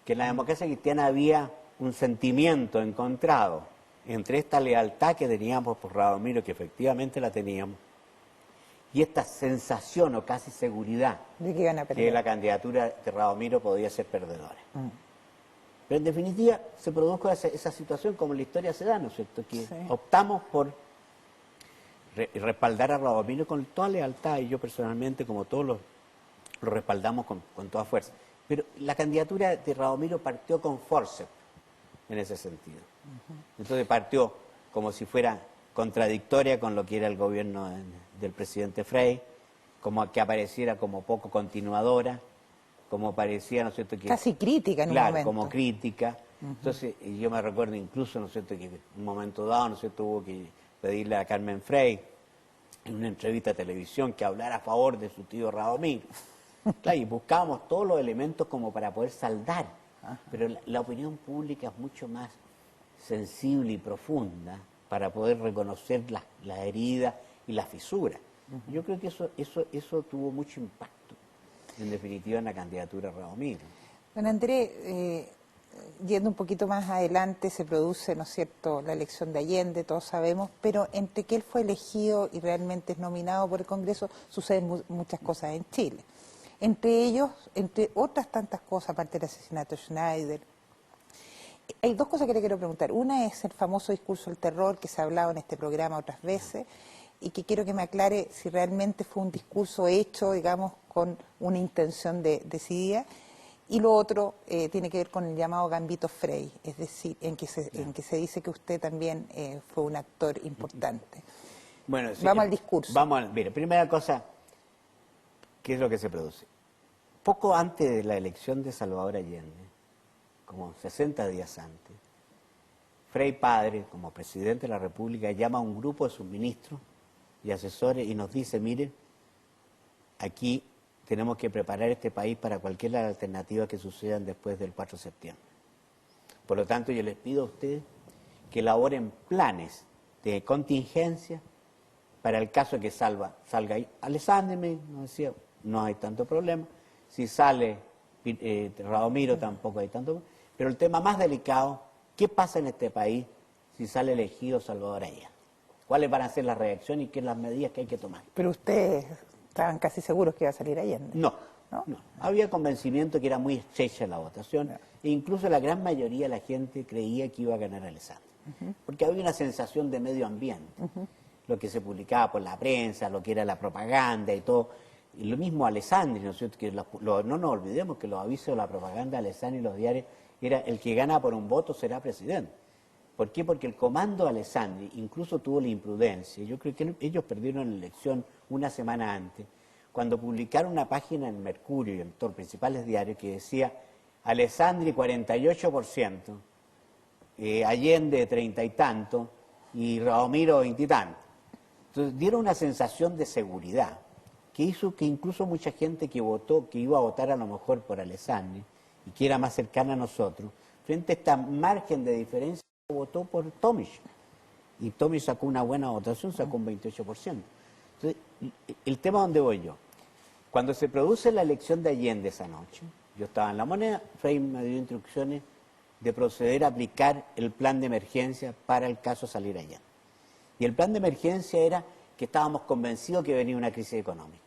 en la democracia cristiana había un sentimiento encontrado entre esta lealtad que teníamos por Radomiro, que efectivamente la teníamos, y esta sensación o casi seguridad de que iban a perder, que la candidatura de Radomiro podía ser perdedora. Pero en definitiva se produjo esa situación como en la historia se da, ¿no es cierto? Que optamos por respaldar a Radomiro con toda lealtad, y yo personalmente, como todos, lo respaldamos con toda fuerza. Pero la candidatura de Radomiro partió con forceps en ese sentido. Entonces partió como si fuera contradictoria con lo que era el gobierno del presidente Frei, como que apareciera como poco continuadora, como parecía, ¿no es cierto? Que, casi crítica en un momento. como crítica. Entonces, yo me recuerdo incluso, ¿no es cierto?, que en un momento dado, ¿no es cierto?, hubo que pedirle a Carmen Frei, en una entrevista a televisión, que hablara a favor de su tío Radomiro. Claro, y buscábamos todos los elementos como para poder saldar, pero la opinión pública es mucho más sensible y profunda para poder reconocer las heridas y las fisuras. Yo creo que eso tuvo mucho impacto, en definitiva, en la candidatura de Radomiro. Don Andrés, yendo un poquito más adelante, se produce, ¿no es cierto?, la elección de Allende, todos sabemos, pero entre que él fue elegido y realmente es nominado por el Congreso, suceden muchas cosas en Chile. Entre ellos, entre otras tantas cosas, aparte del asesinato de Schneider, hay dos cosas que le quiero preguntar. Una es el famoso discurso del terror que se ha hablado en este programa otras veces y que quiero que me aclare si realmente fue un discurso hecho, digamos, con una intención decidida. Y lo otro tiene que ver con el llamado Gambito Frei, es decir, en que se dice que usted también fue un actor importante. Bueno, sí, vamos al discurso. Mire, primera cosa, ¿qué es lo que se produce? Poco antes de la elección de Salvador Allende, como 60 días antes, Frei Padre, como presidente de la República, llama a un grupo de sus ministros y asesores y nos dice, miren, aquí tenemos que preparar este país para cualquier alternativa que sucedan después del 4 de septiembre. Por lo tanto, yo les pido a ustedes que elaboren planes de contingencia para el caso de que salga Alessandri, nos decía, no hay tanto problema. Si sale Radomiro, tampoco hay tanto problema. Pero el tema más delicado, ¿qué pasa en este país si sale elegido Salvador Allende? ¿Cuáles van a ser las reacciones y qué son las medidas que hay que tomar? Pero ustedes estaban casi seguros que iba a salir Allende. No. Había convencimiento que era muy estrecha la votación e incluso la gran mayoría de la gente creía que iba a ganar Alessandri. Porque había una sensación de medio ambiente. Lo que se publicaba por la prensa, lo que era la propaganda y todo. Y lo mismo Alessandri, ¿no es cierto? Que no nos olvidemos que los avisos de la propaganda de Alessandri y los diarios era el que gana por un voto será presidente. ¿Por qué? Porque el comando de Alessandri incluso tuvo la imprudencia. Yo creo que ellos perdieron la elección una semana antes, cuando publicaron una página en Mercurio y en todos los principales diarios que decía Alessandri 48%, Allende 30 y tanto, y Radomiro 20 y tanto. Entonces dieron una sensación de seguridad que hizo que incluso mucha gente que votó, que iba a votar a lo mejor por Alessandri y que era más cercana a nosotros, frente a este margen de diferencia, votó por Tomic. Y Tomic sacó una buena votación, sacó un 28%. Entonces, el tema donde voy yo, cuando se produce la elección de Allende esa noche, yo estaba en La Moneda, Frei me dio instrucciones de proceder a aplicar el plan de emergencia para el caso salir Allende. Y el plan de emergencia era que estábamos convencidos que venía una crisis económica,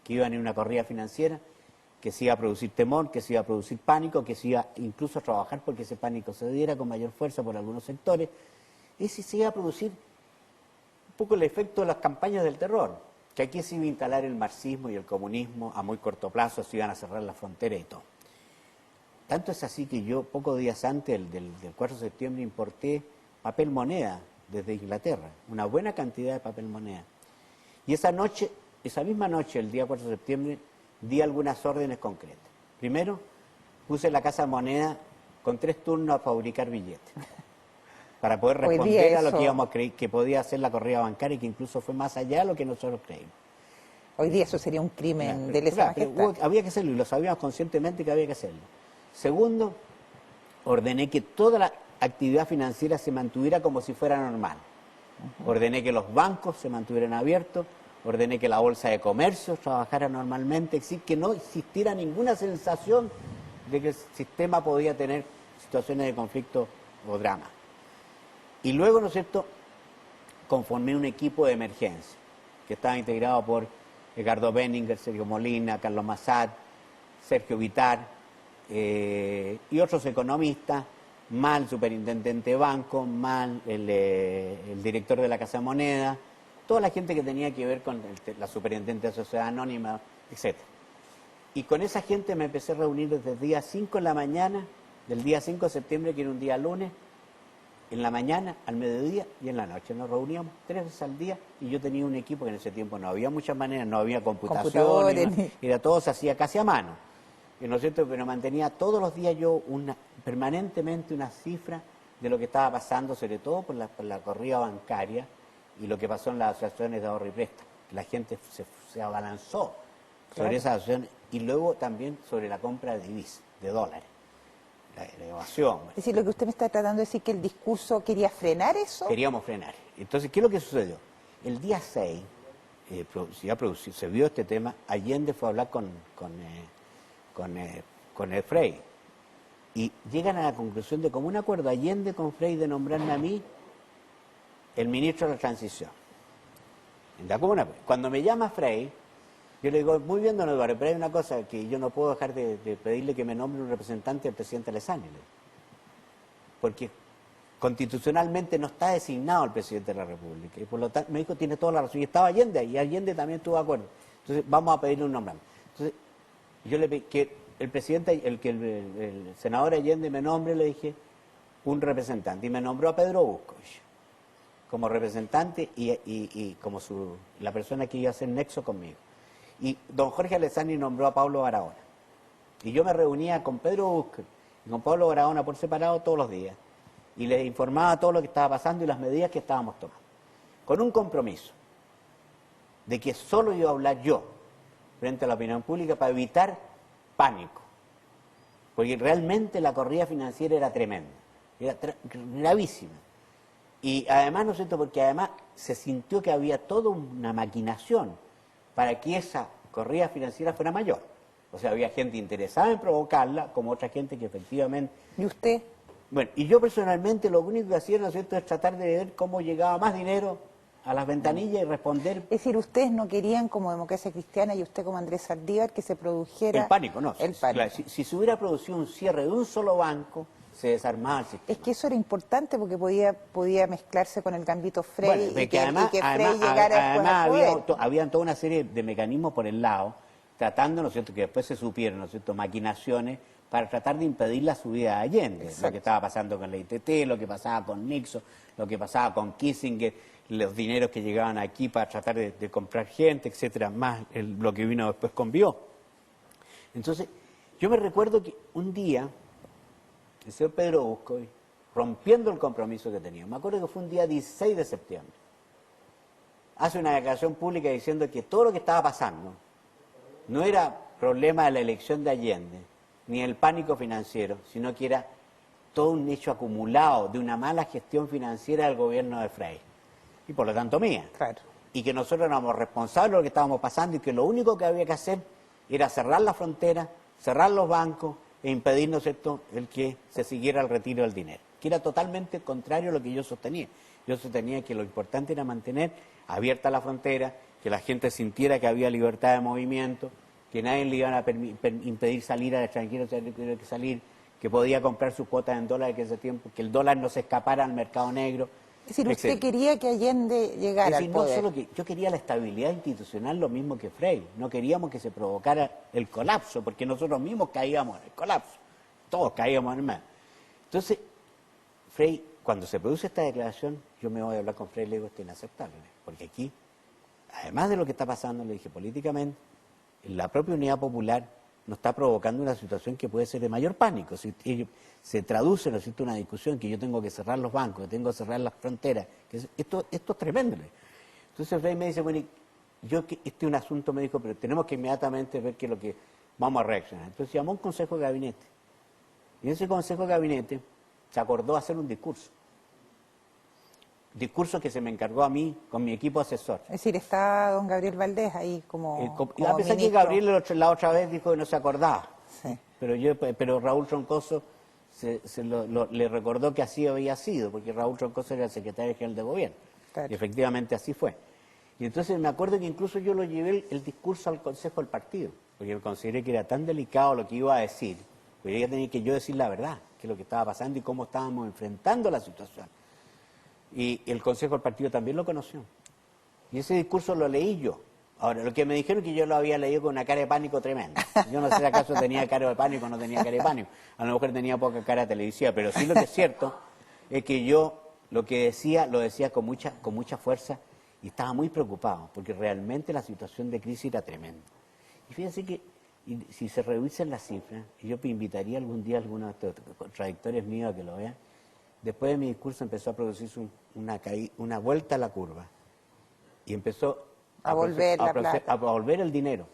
que iba a venir una corrida financiera, que se iba a producir temor, que se iba a producir pánico, que se iba incluso a trabajar porque ese pánico se diera con mayor fuerza por algunos sectores, y se iba a producir un poco el efecto de las campañas del terror, que aquí se iba a instalar el marxismo y el comunismo a muy corto plazo, se iban a cerrar las fronteras y todo. Tanto es así que yo, pocos días antes del 4 de septiembre, importé papel moneda desde Inglaterra, una buena cantidad de papel moneda. Y esa misma noche, el día 4 de septiembre, di algunas órdenes concretas. Primero, puse la Casa de Moneda con 3 turnos a fabricar billetes, para poder responder a lo que íbamos a creer que podía hacer la corrida bancaria y que incluso fue más allá de lo que nosotros creímos. Hoy día eso sería un crimen de lesa majestad. Había que hacerlo y lo sabíamos conscientemente que había que hacerlo. Segundo, ordené que toda la actividad financiera se mantuviera como si fuera normal. Ordené que los bancos se mantuvieran abiertos, ordené que la bolsa de comercio trabajara normalmente, es decir, que no existiera ninguna sensación de que el sistema podía tener situaciones de conflicto o drama. Y luego, ¿no es cierto?, conformé un equipo de emergencia que estaba integrado por Edgardo Benninger, Sergio Molina, Carlos Massad, Sergio Vitar y otros economistas, más el superintendente de banco, más el director de la Casa de Moneda, toda la gente que tenía que ver con la superintendente de Sociedad Anónima, etc. Y con esa gente me empecé a reunir desde el día 5 de la mañana, del día 5 de septiembre, que era un día lunes, en la mañana, al mediodía y en la noche. Nos reuníamos 3 veces al día y yo tenía un equipo que en ese tiempo no había muchas maneras, no había computación, era todo se hacía casi a mano. ¿No es cierto? Pero mantenía todos los días yo permanentemente una cifra de lo que estaba pasando, sobre todo por la corrida bancaria y lo que pasó en las asociaciones de ahorro y préstamo. La gente se abalanzó sobre esas asociaciones y luego también sobre la compra de divisas, de dólares. La evasión. Es decir, lo que usted me está tratando de decir, que el discurso quería frenar eso. Queríamos frenar. Entonces, ¿qué es lo que sucedió? El día 6 se vio este tema. Allende fue a hablar con el Frei y llegan a la conclusión de común acuerdo Allende con Frei de nombrarme a mí el ministro de la transición. Cuando me llama Frei, yo le digo, muy bien, don Eduardo, pero hay una cosa que yo no puedo dejar de pedirle, que me nombre un representante del presidente Alessandri, porque constitucionalmente no está designado el presidente de la República, y por lo tanto me dijo, tiene toda la razón, y estaba Allende, y Allende también estuvo de acuerdo. Entonces vamos a pedirle un nombramiento. Entonces yo le pedí que el presidente, el senador Allende me nombre, le dije, un representante, y me nombró a Pedro Buscovich como representante y como la persona que iba a hacer nexo conmigo. Y don Jorge Alessandri nombró a Pablo Barahona. Y yo me reunía con Pedro Buscovich y con Pablo Barahona por separado todos los días, y les informaba todo lo que estaba pasando y las medidas que estábamos tomando, con un compromiso de que solo iba a hablar yo frente a la opinión pública para evitar pánico, porque realmente la corrida financiera era tremenda, era gravísima, y además, ¿no es cierto?, porque además se sintió que había toda una maquinación para que esa corrida financiera fuera mayor. O sea, había gente interesada en provocarla, como otra gente que efectivamente... ¿Y usted? Bueno, y yo personalmente lo único que hacía, ¿no es cierto?, es tratar de ver cómo llegaba más dinero a las ventanillas y responder... Es decir, ustedes no querían, como Democracia Cristiana y usted como Andrés Saldívar, que se produjera... El pánico, no. El pánico. Claro, si se hubiera producido un cierre de un solo banco, se desarmaba el sistema. Es que eso era importante porque podía mezclarse con el gambito Frei, bueno, y que además, Frei llegara después al poder. Habían toda una serie de mecanismos por el lado, tratando, ¿no es cierto?, que después se supieron, ¿no es cierto?, maquinaciones para tratar de impedir la subida de Allende. Exacto. Lo que estaba pasando con la ITT, lo que pasaba con Nixon, lo que pasaba con Kissinger, los dineros que llegaban aquí para tratar de comprar gente, etcétera, más lo que vino después con Bió. Entonces, yo me recuerdo que un día, el señor Pedro Buscovich, rompiendo el compromiso que tenía, me acuerdo que fue un día 16 de septiembre, hace una declaración pública diciendo que todo lo que estaba pasando no era problema de la elección de Allende, ni el pánico financiero, sino que era todo un hecho acumulado de una mala gestión financiera del gobierno de Frei, y por lo tanto mía. Claro. Y que nosotros éramos responsables de lo que estábamos pasando y que lo único que había que hacer era cerrar la frontera, cerrar los bancos e impedir, ¿no es cierto?, el que se siguiera el retiro del dinero, que era totalmente contrario a lo que yo sostenía. Yo sostenía que lo importante era mantener abierta la frontera, que la gente sintiera que había libertad de movimiento, que nadie le iban a impedir salir al extranjero, que salir, que podía comprar sus cuotas en dólares que ese tiempo, que el dólar no se escapara al mercado negro. Es decir, usted quería que Allende llegara al poder. No solo que yo quería la estabilidad institucional, lo mismo que Frei. No queríamos que se provocara el colapso, porque nosotros mismos caíamos en el colapso. Todos caíamos en el mar. Entonces, Frei, cuando se produce esta declaración, yo me voy a hablar con Frei y le digo, esto es inaceptable, porque aquí, además de lo que está pasando, le dije, políticamente, la propia Unidad Popular nos está provocando una situación que puede ser de mayor pánico. Si se traduce, ¿no es cierto?, una discusión que yo tengo que cerrar los bancos, que tengo que cerrar las fronteras, que esto es tremendo. Entonces Frei me dice, bueno, este es un asunto, me dijo, pero tenemos que inmediatamente ver qué es lo que vamos a reaccionar. Entonces llamó un consejo de gabinete. Y en ese consejo de gabinete se acordó hacer un discurso que se me encargó a mí con mi equipo asesor. Es decir, está don Gabriel Valdés ahí como a pesar que Gabriel la otra vez dijo que no se acordaba, sí. pero Raúl Troncoso le recordó que así había sido, porque Raúl Troncoso era el secretario general de gobierno. Claro. Y efectivamente así fue. Y entonces me acuerdo que incluso yo lo llevé el discurso al Consejo del Partido, porque yo consideré que era tan delicado lo que iba a decir, porque ya tenía que yo decir la verdad, qué es lo que estaba pasando y cómo estábamos enfrentando la situación. Y el Consejo del Partido también lo conoció. Y ese discurso lo leí yo. Ahora, lo que me dijeron es que yo lo había leído con una cara de pánico tremenda. Yo no sé si acaso tenía cara de pánico o no tenía cara de pánico. A lo mejor tenía poca cara televisiva, pero sí lo que es cierto es que yo lo que decía, lo decía con mucha fuerza y estaba muy preocupado, porque realmente la situación de crisis era tremenda. Y fíjense que si se revisan las cifras, y yo invitaría algún día a algunos contradictores míos a que lo vean, después de mi discurso empezó a producirse una vuelta a la curva y empezó a volver el dinero.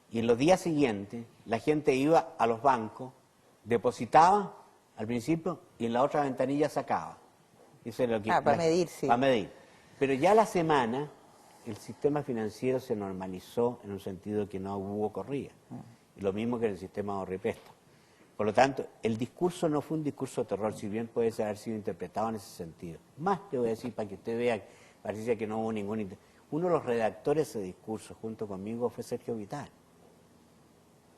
Y en los días siguientes la gente iba a los bancos, depositaba al principio y en la otra ventanilla sacaba. Eso es lo que, para medir, sí. Para medir. Pero ya a la semana el sistema financiero se normalizó en un sentido que no hubo corrida. Y lo mismo que en el sistema de ahorro y préstamo. Por lo tanto, el discurso no fue un discurso de terror, si bien puede haber sido interpretado en ese sentido. Más te voy a decir, para que usted vea, parece que no hubo ningún... Uno de los redactores de ese discurso, junto conmigo, fue Sergio Vital,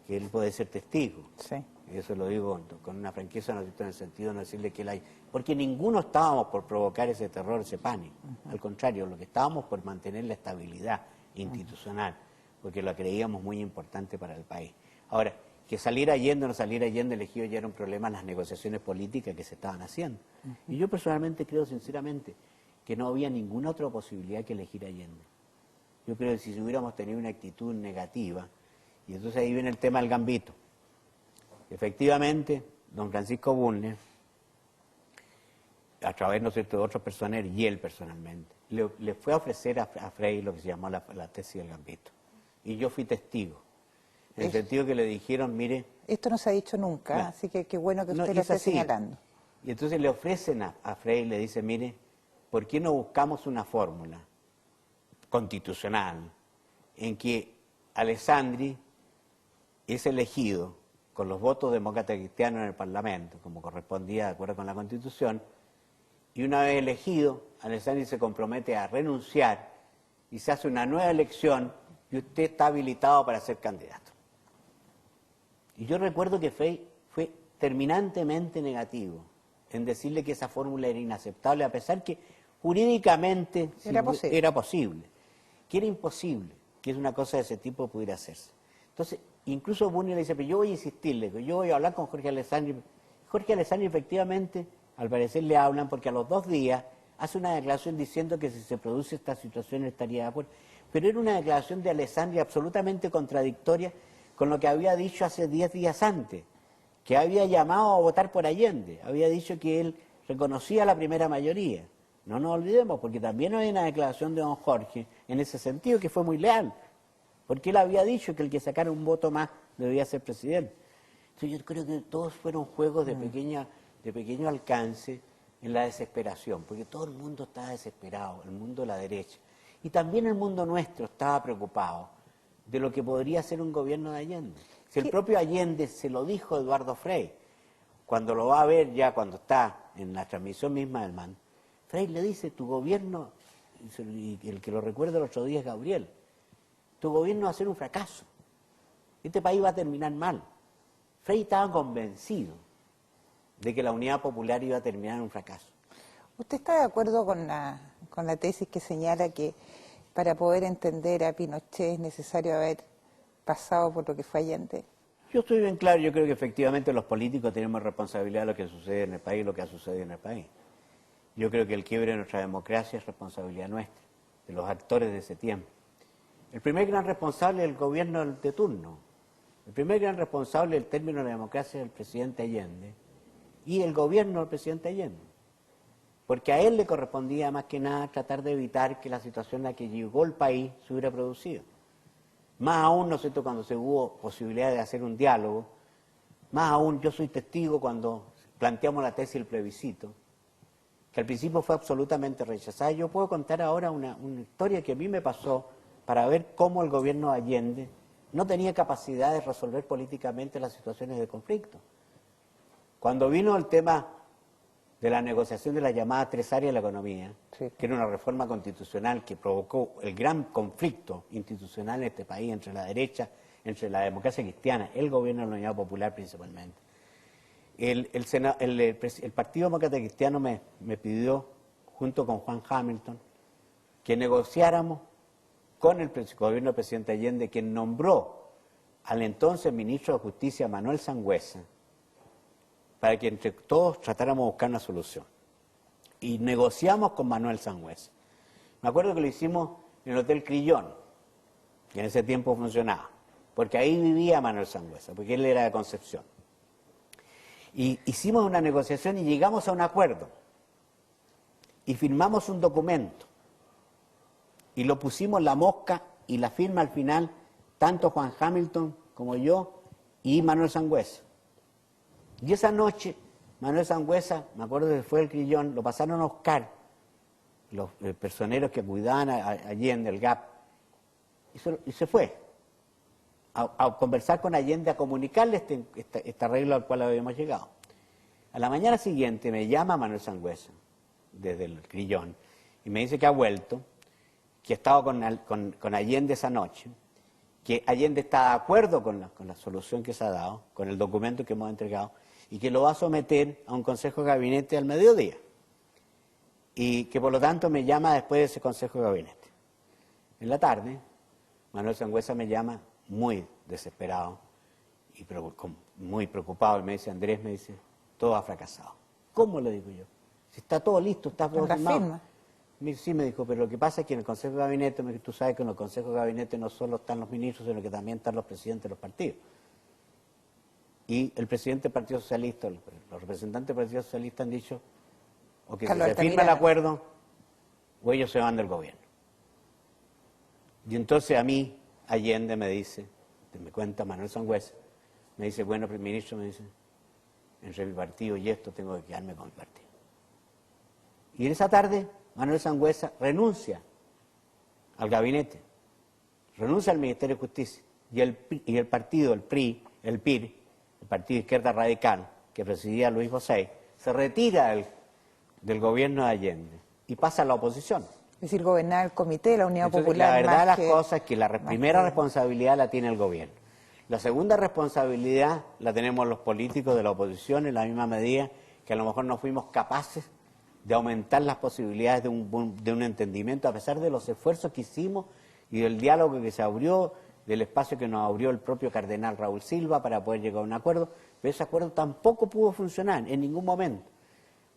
que él puede ser testigo. Sí. Y eso lo digo con una franqueza, no en el sentido de no decirle que él hay... Porque ninguno estábamos por provocar ese terror, ese pánico. Al contrario, lo que estábamos por mantener la estabilidad institucional, porque lo creíamos muy importante para el país. Ahora, que saliera Allende o no saliera Allende elegido ya era un problema en las negociaciones políticas que se estaban haciendo. Y yo personalmente creo, sinceramente, que no había ninguna otra posibilidad que elegir a Allende. Yo creo que si hubiéramos tenido una actitud negativa, y entonces ahí viene el tema del gambito. Efectivamente, don Francisco Bulnes, a través, ¿no es cierto?, de otros personeros, y él personalmente, le fue a ofrecer a Frei lo que se llamó la tesis del gambito. Y yo fui testigo, en el sentido que le dijeron, mire... Esto no se ha dicho nunca, claro, así que qué bueno que usted lo esté señalando. Y entonces le ofrecen a Frei, le dice, mire, ¿por qué no buscamos una fórmula constitucional en que Alessandri es elegido con los votos demócratas cristianos en el Parlamento, como correspondía de acuerdo con la Constitución, y una vez elegido, Alessandri se compromete a renunciar y se hace una nueva elección y usted está habilitado para ser candidato? Y yo recuerdo que Frei fue terminantemente negativo en decirle que esa fórmula era inaceptable, a pesar que jurídicamente era posible, que era imposible que una cosa de ese tipo pudiera hacerse. Entonces, incluso Bulnes le dice, pero yo voy a insistirle, yo voy a hablar con Jorge Alessandri. Jorge Alessandri efectivamente, al parecer le hablan, porque a los 2 días hace una declaración diciendo que si se produce esta situación estaría de acuerdo. Pero era una declaración de Alessandri absolutamente contradictoria con lo que había dicho hace 10 días antes, que había llamado a votar por Allende, había dicho que él reconocía la primera mayoría. No nos olvidemos, porque también hay una declaración de don Jorge en ese sentido que fue muy leal, porque él había dicho que el que sacara un voto más debía ser presidente. Entonces yo creo que todos fueron juegos de pequeño alcance en la desesperación, porque todo el mundo estaba desesperado, el mundo de la derecha. Y también el mundo nuestro estaba preocupado de lo que podría ser un gobierno de Allende. Si el propio Allende se lo dijo Eduardo Frei, cuando lo va a ver ya cuando está en la transmisión misma del MAN, Frei le dice, tu gobierno, y el que lo recuerda el otro día es Gabriel, tu gobierno va a ser un fracaso, este país va a terminar mal. Frei estaba convencido de que la unidad popular iba a terminar en un fracaso. ¿Usted está de acuerdo con la tesis que señala que para poder entender a Pinochet es necesario haber pasado por lo que fue Allende? Yo estoy bien claro, yo creo que efectivamente los políticos tenemos responsabilidad de lo que sucede en el país y lo que ha sucedido en el país. Yo creo que el quiebre de nuestra democracia es responsabilidad nuestra, de los actores de ese tiempo. El primer gran responsable es el gobierno de turno. El primer gran responsable del término de la democracia es el presidente Allende y el gobierno del presidente Allende. Porque a él le correspondía más que nada tratar de evitar que la situación en la que llegó el país se hubiera producido. Más aún, ¿no es cierto?, cuando se hubo posibilidad de hacer un diálogo, más aún yo soy testigo cuando planteamos la tesis del plebiscito, que al principio fue absolutamente rechazada. Yo puedo contar ahora una historia que a mí me pasó para ver cómo el gobierno de Allende no tenía capacidad de resolver políticamente las situaciones de conflicto. Cuando vino el tema de la negociación de la llamada 3 áreas de la economía, sí, que era una reforma constitucional que provocó el gran conflicto institucional en este país entre la derecha, entre la democracia cristiana, el gobierno de la Unidad Popular principalmente. El Partido Demócrata Cristiano me pidió, junto con Juan Hamilton, que negociáramos con el gobierno del presidente Allende, quien nombró al entonces ministro de Justicia, Manuel Sangüesa, para que entre todos tratáramos de buscar una solución. y negociamos con Manuel Sangüesa. Me acuerdo que lo hicimos en el Hotel Crillón, que en ese tiempo funcionaba, porque ahí vivía Manuel Sangüesa, porque él era de Concepción. Y hicimos una negociación y llegamos a un acuerdo. Y firmamos un documento. Y lo pusimos la mosca y la firma al final, tanto Juan Hamilton como yo y Manuel Sangüesa. Y esa noche, Manuel Sangüesa, me acuerdo que fue el Crillón, lo pasaron a Oscar, los personeros que cuidaban Allende, el GAP, y se fue a conversar con Allende, a comunicarle este arreglo al cual habíamos llegado. A la mañana siguiente me llama Manuel Sangüesa, desde el Crillón, y me dice que ha vuelto, que ha estado con Allende esa noche, que Allende está de acuerdo con la solución que se ha dado, con el documento que hemos entregado, y que lo va a someter a un consejo de gabinete al mediodía. Y que por lo tanto me llama después de ese consejo de gabinete. En la tarde, Manuel Sangüesa me llama muy desesperado y muy preocupado y me dice, Andrés, me dice, todo ha fracasado. ¿Cómo? Le digo yo. Si está todo listo, está todo firmado. Sí, me dijo, pero lo que pasa es que en el consejo de gabinete, tú sabes que en el consejo de gabinete no solo están los ministros, sino que también están los presidentes de los partidos. Y el presidente del Partido Socialista, los representantes del Partido Socialista han dicho o que se firma el acuerdo o ellos se van del gobierno. Y entonces a mí, Allende me dice, me cuenta Manuel Sangüesa, me dice, bueno, ministro, me dice, entre mi partido y esto tengo que quedarme con mi partido. Y en esa tarde, Manuel Sangüesa renuncia al gabinete, renuncia al Ministerio de Justicia, y el partido, el PRI, el PIR, el Partido de Izquierda Radical, que presidía Luis Bosey, se retira del gobierno de Allende y pasa a la oposición. Es decir, gobernar el comité de la Unidad Entonces, Popular. la verdad de las cosas es que la primera responsabilidad la tiene el gobierno. La segunda responsabilidad la tenemos los políticos de la oposición en la misma medida que a lo mejor no fuimos capaces de aumentar las posibilidades de un entendimiento, a pesar de los esfuerzos que hicimos y del diálogo que se abrió, del espacio que nos abrió el propio cardenal Raúl Silva para poder llegar a un acuerdo, pero ese acuerdo tampoco pudo funcionar en ningún momento.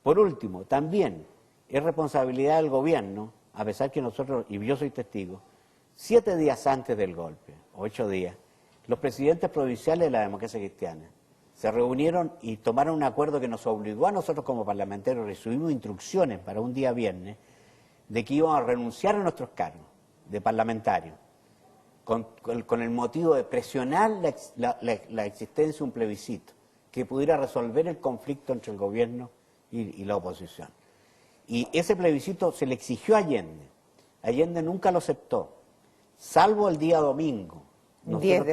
Por último, también es responsabilidad del gobierno, a pesar que nosotros, y yo soy testigo, 7 días antes del golpe, 8 días, los presidentes provinciales de la democracia cristiana se reunieron y tomaron un acuerdo que nos obligó a nosotros como parlamentarios, recibimos instrucciones para un día viernes, de que íbamos a renunciar a nuestros cargos de parlamentarios, con el motivo de presionar la existencia de un plebiscito que pudiera resolver el conflicto entre el gobierno y la oposición. Y ese plebiscito se le exigió a Allende. Allende nunca lo aceptó, salvo el día domingo, el 10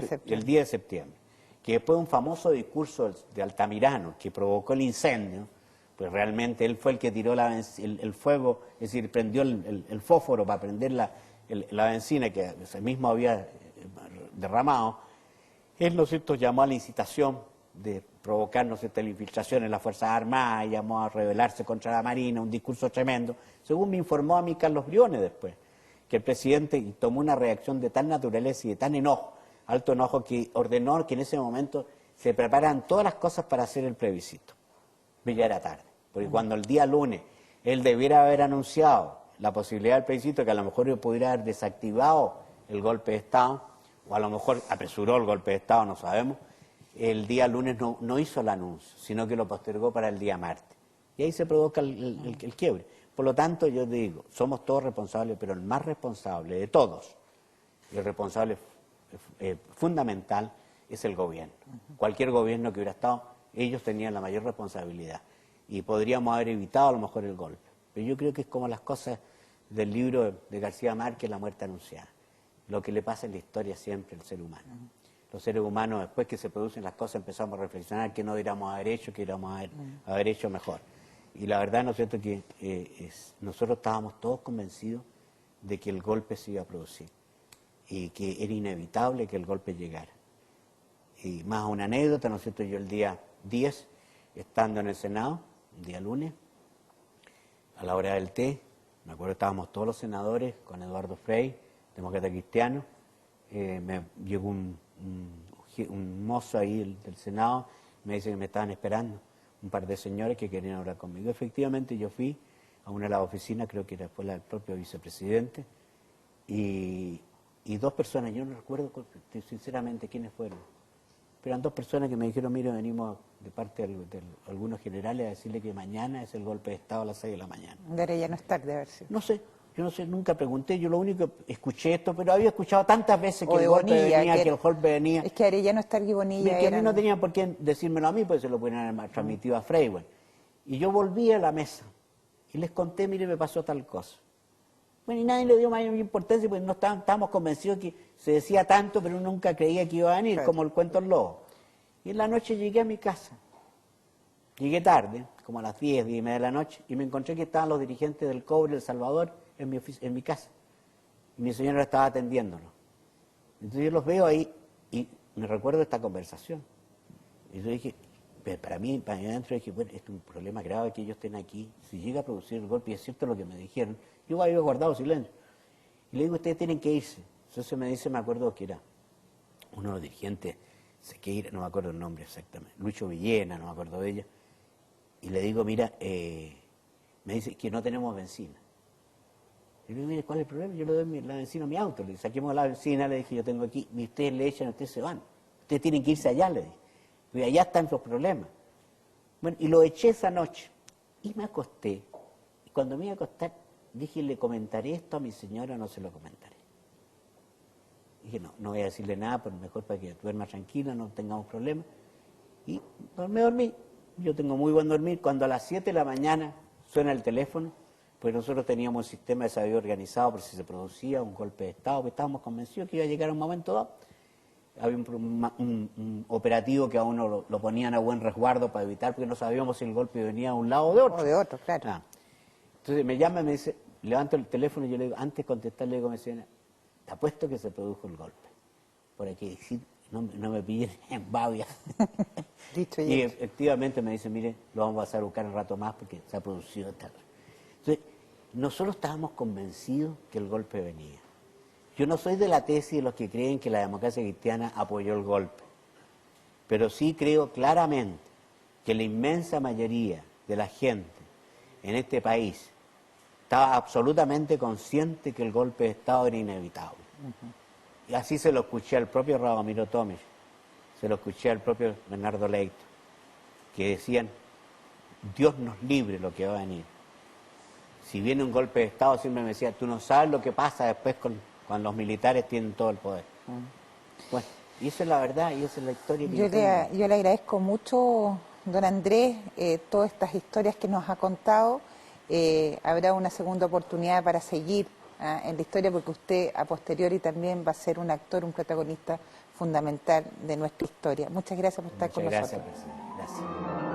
de septiembre, que después de un famoso discurso de Altamirano que provocó el incendio, pues realmente él fue el que tiró el fuego, es decir, prendió el fósforo para prender la benzina que él mismo había derramado. Él, ¿no es cierto?, llamó a la incitación de provocar, ¿no es cierto?, la infiltración en las Fuerzas Armadas, llamó a rebelarse contra la Marina, un discurso tremendo, según me informó a mí Carlos Briones después, que el presidente tomó una reacción de tal naturaleza y de tan enojo, alto enojo, que ordenó que en ese momento se prepararan todas las cosas para hacer el plebiscito. Pero ya era tarde, porque cuando el día lunes él debiera haber anunciado la posibilidad del plebiscito, que a lo mejor pudiera haber desactivado el golpe de Estado, o a lo mejor apresuró el golpe de Estado, no sabemos, el día lunes no hizo el anuncio, sino que lo postergó para el día martes. Y ahí se provoca el quiebre. Por lo tanto, yo digo, somos todos responsables, pero el más responsable de todos, y el responsable fundamental, es el gobierno. Cualquier gobierno que hubiera estado, ellos tenían la mayor responsabilidad. Y podríamos haber evitado a lo mejor el golpe. Pero yo creo que es como las cosas del libro de García Márquez, La muerte anunciada. Lo que le pasa en la historia siempre al ser humano. Los seres humanos, después que se producen las cosas, empezamos a reflexionar qué no deberíamos haber hecho, qué deberíamos haber hecho mejor. Y la verdad, ¿no es cierto?, que nosotros estábamos todos convencidos de que el golpe se iba a producir y que era inevitable que el golpe llegara. Y más una anécdota, ¿no es cierto?, yo el día 10, estando en el Senado, un día lunes, a la hora del té, me acuerdo que estábamos todos los senadores con Eduardo Frei, demócrata cristiano, me llegó un mozo ahí del Senado, me dice que me estaban esperando un par de señores que querían hablar conmigo. Efectivamente yo fui a una de las oficinas, creo que fue el propio vicepresidente, y dos personas, yo no recuerdo sinceramente quiénes fueron, pero eran dos personas que me dijeron, mire, venimos de parte de algunos generales a decirle que mañana es el golpe de Estado a las 6 de la mañana. De Arellano Stark, de haber sido. No sé, yo no sé, nunca pregunté, yo lo único que escuché esto, pero había escuchado tantas veces O que de el golpe Bonilla, venía, que el golpe venía. Es que Arellano Stark y Bonilla Que a mí eran... no tenían por qué decírmelo a mí, pues se lo podían haber transmitido a Freiwell. Y yo volví a la mesa y les conté, mire, me pasó tal cosa. Bueno, y nadie le dio mayor importancia, porque no estábamos convencidos que se decía tanto, pero nunca creía que iba a venir, Claro. como el cuento del lobo. Y en la noche llegué a mi casa. Llegué tarde, como a las 10, 10 y media de la noche, y me encontré que estaban los dirigentes del Cobre, El Salvador, en mi casa. Y mi señora estaba atendiéndolo. Entonces yo los veo ahí y me recuerdo esta conversación. Y yo dije, para mí adentro dije, bueno, esto es un problema grave que ellos estén aquí. Si llega a producir el golpe, y es cierto lo que me dijeron, yo había guardado silencio. Y le digo, ustedes tienen que irse. Entonces me dice, me acuerdo que era uno de los dirigentes, Sequeira, no me acuerdo el nombre exactamente, Lucho Villena, no me acuerdo de ella. Y le digo, mira, me dice que no tenemos benzina. Y le digo, mire, ¿cuál es el problema? Yo le doy la benzina a mi auto. Le dije, saquemos la benzina, le dije, yo tengo aquí, y ustedes le echan, ustedes se van. Ustedes tienen que irse allá, le dije. Y allá están los problemas. Bueno, y lo eché esa noche. Y me acosté. Y cuando me iba a acostar, dije, ¿le comentaré esto a mi señora o no se lo comentaré? Dije, no voy a decirle nada, pero mejor para que duerma tranquila, no tengamos problemas. Y me dormí. Yo tengo muy buen dormir. Cuando a las 7 de la mañana suena el teléfono, pues nosotros teníamos un sistema de sabido organizado por si se producía un golpe de Estado, pues estábamos convencidos que iba a llegar un momento dado. Había un operativo que a uno lo ponían a buen resguardo para evitar, porque no sabíamos si el golpe venía de un lado o de otro. O de otro, claro. Entonces me llama y me dice, levanto el teléfono y yo le digo, antes de contestar, le digo a mi señora, te apuesto que se produjo el golpe. Por aquí decir, no me pillen en babia. Dicho Y hecho. efectivamente me dice, mire, lo vamos a pasar a buscar un rato más porque se ha producido tal. Entonces, nosotros estábamos convencidos que el golpe venía. Yo no soy de la tesis de los que creen que la democracia cristiana apoyó el golpe, pero sí creo claramente que la inmensa mayoría de la gente en este país estaba absolutamente consciente que el golpe de Estado era inevitable. Y así se lo escuché al propio Radomiro Tomic, se lo escuché al propio Bernardo Leito, que decían, Dios nos libre lo que va a venir. Si viene un golpe de Estado, siempre me decía, tú no sabes lo que pasa después cuando los militares tienen todo el poder. Bueno, y esa es la verdad, y esa es la historia que Yo le agradezco mucho, don Andrés, todas estas historias que nos ha contado. Habrá una segunda oportunidad para seguir en la historia, porque usted a posteriori también va a ser un actor, un protagonista fundamental de nuestra historia. Muchas gracias por estar con nosotros. Muchas gracias, presidente. Gracias.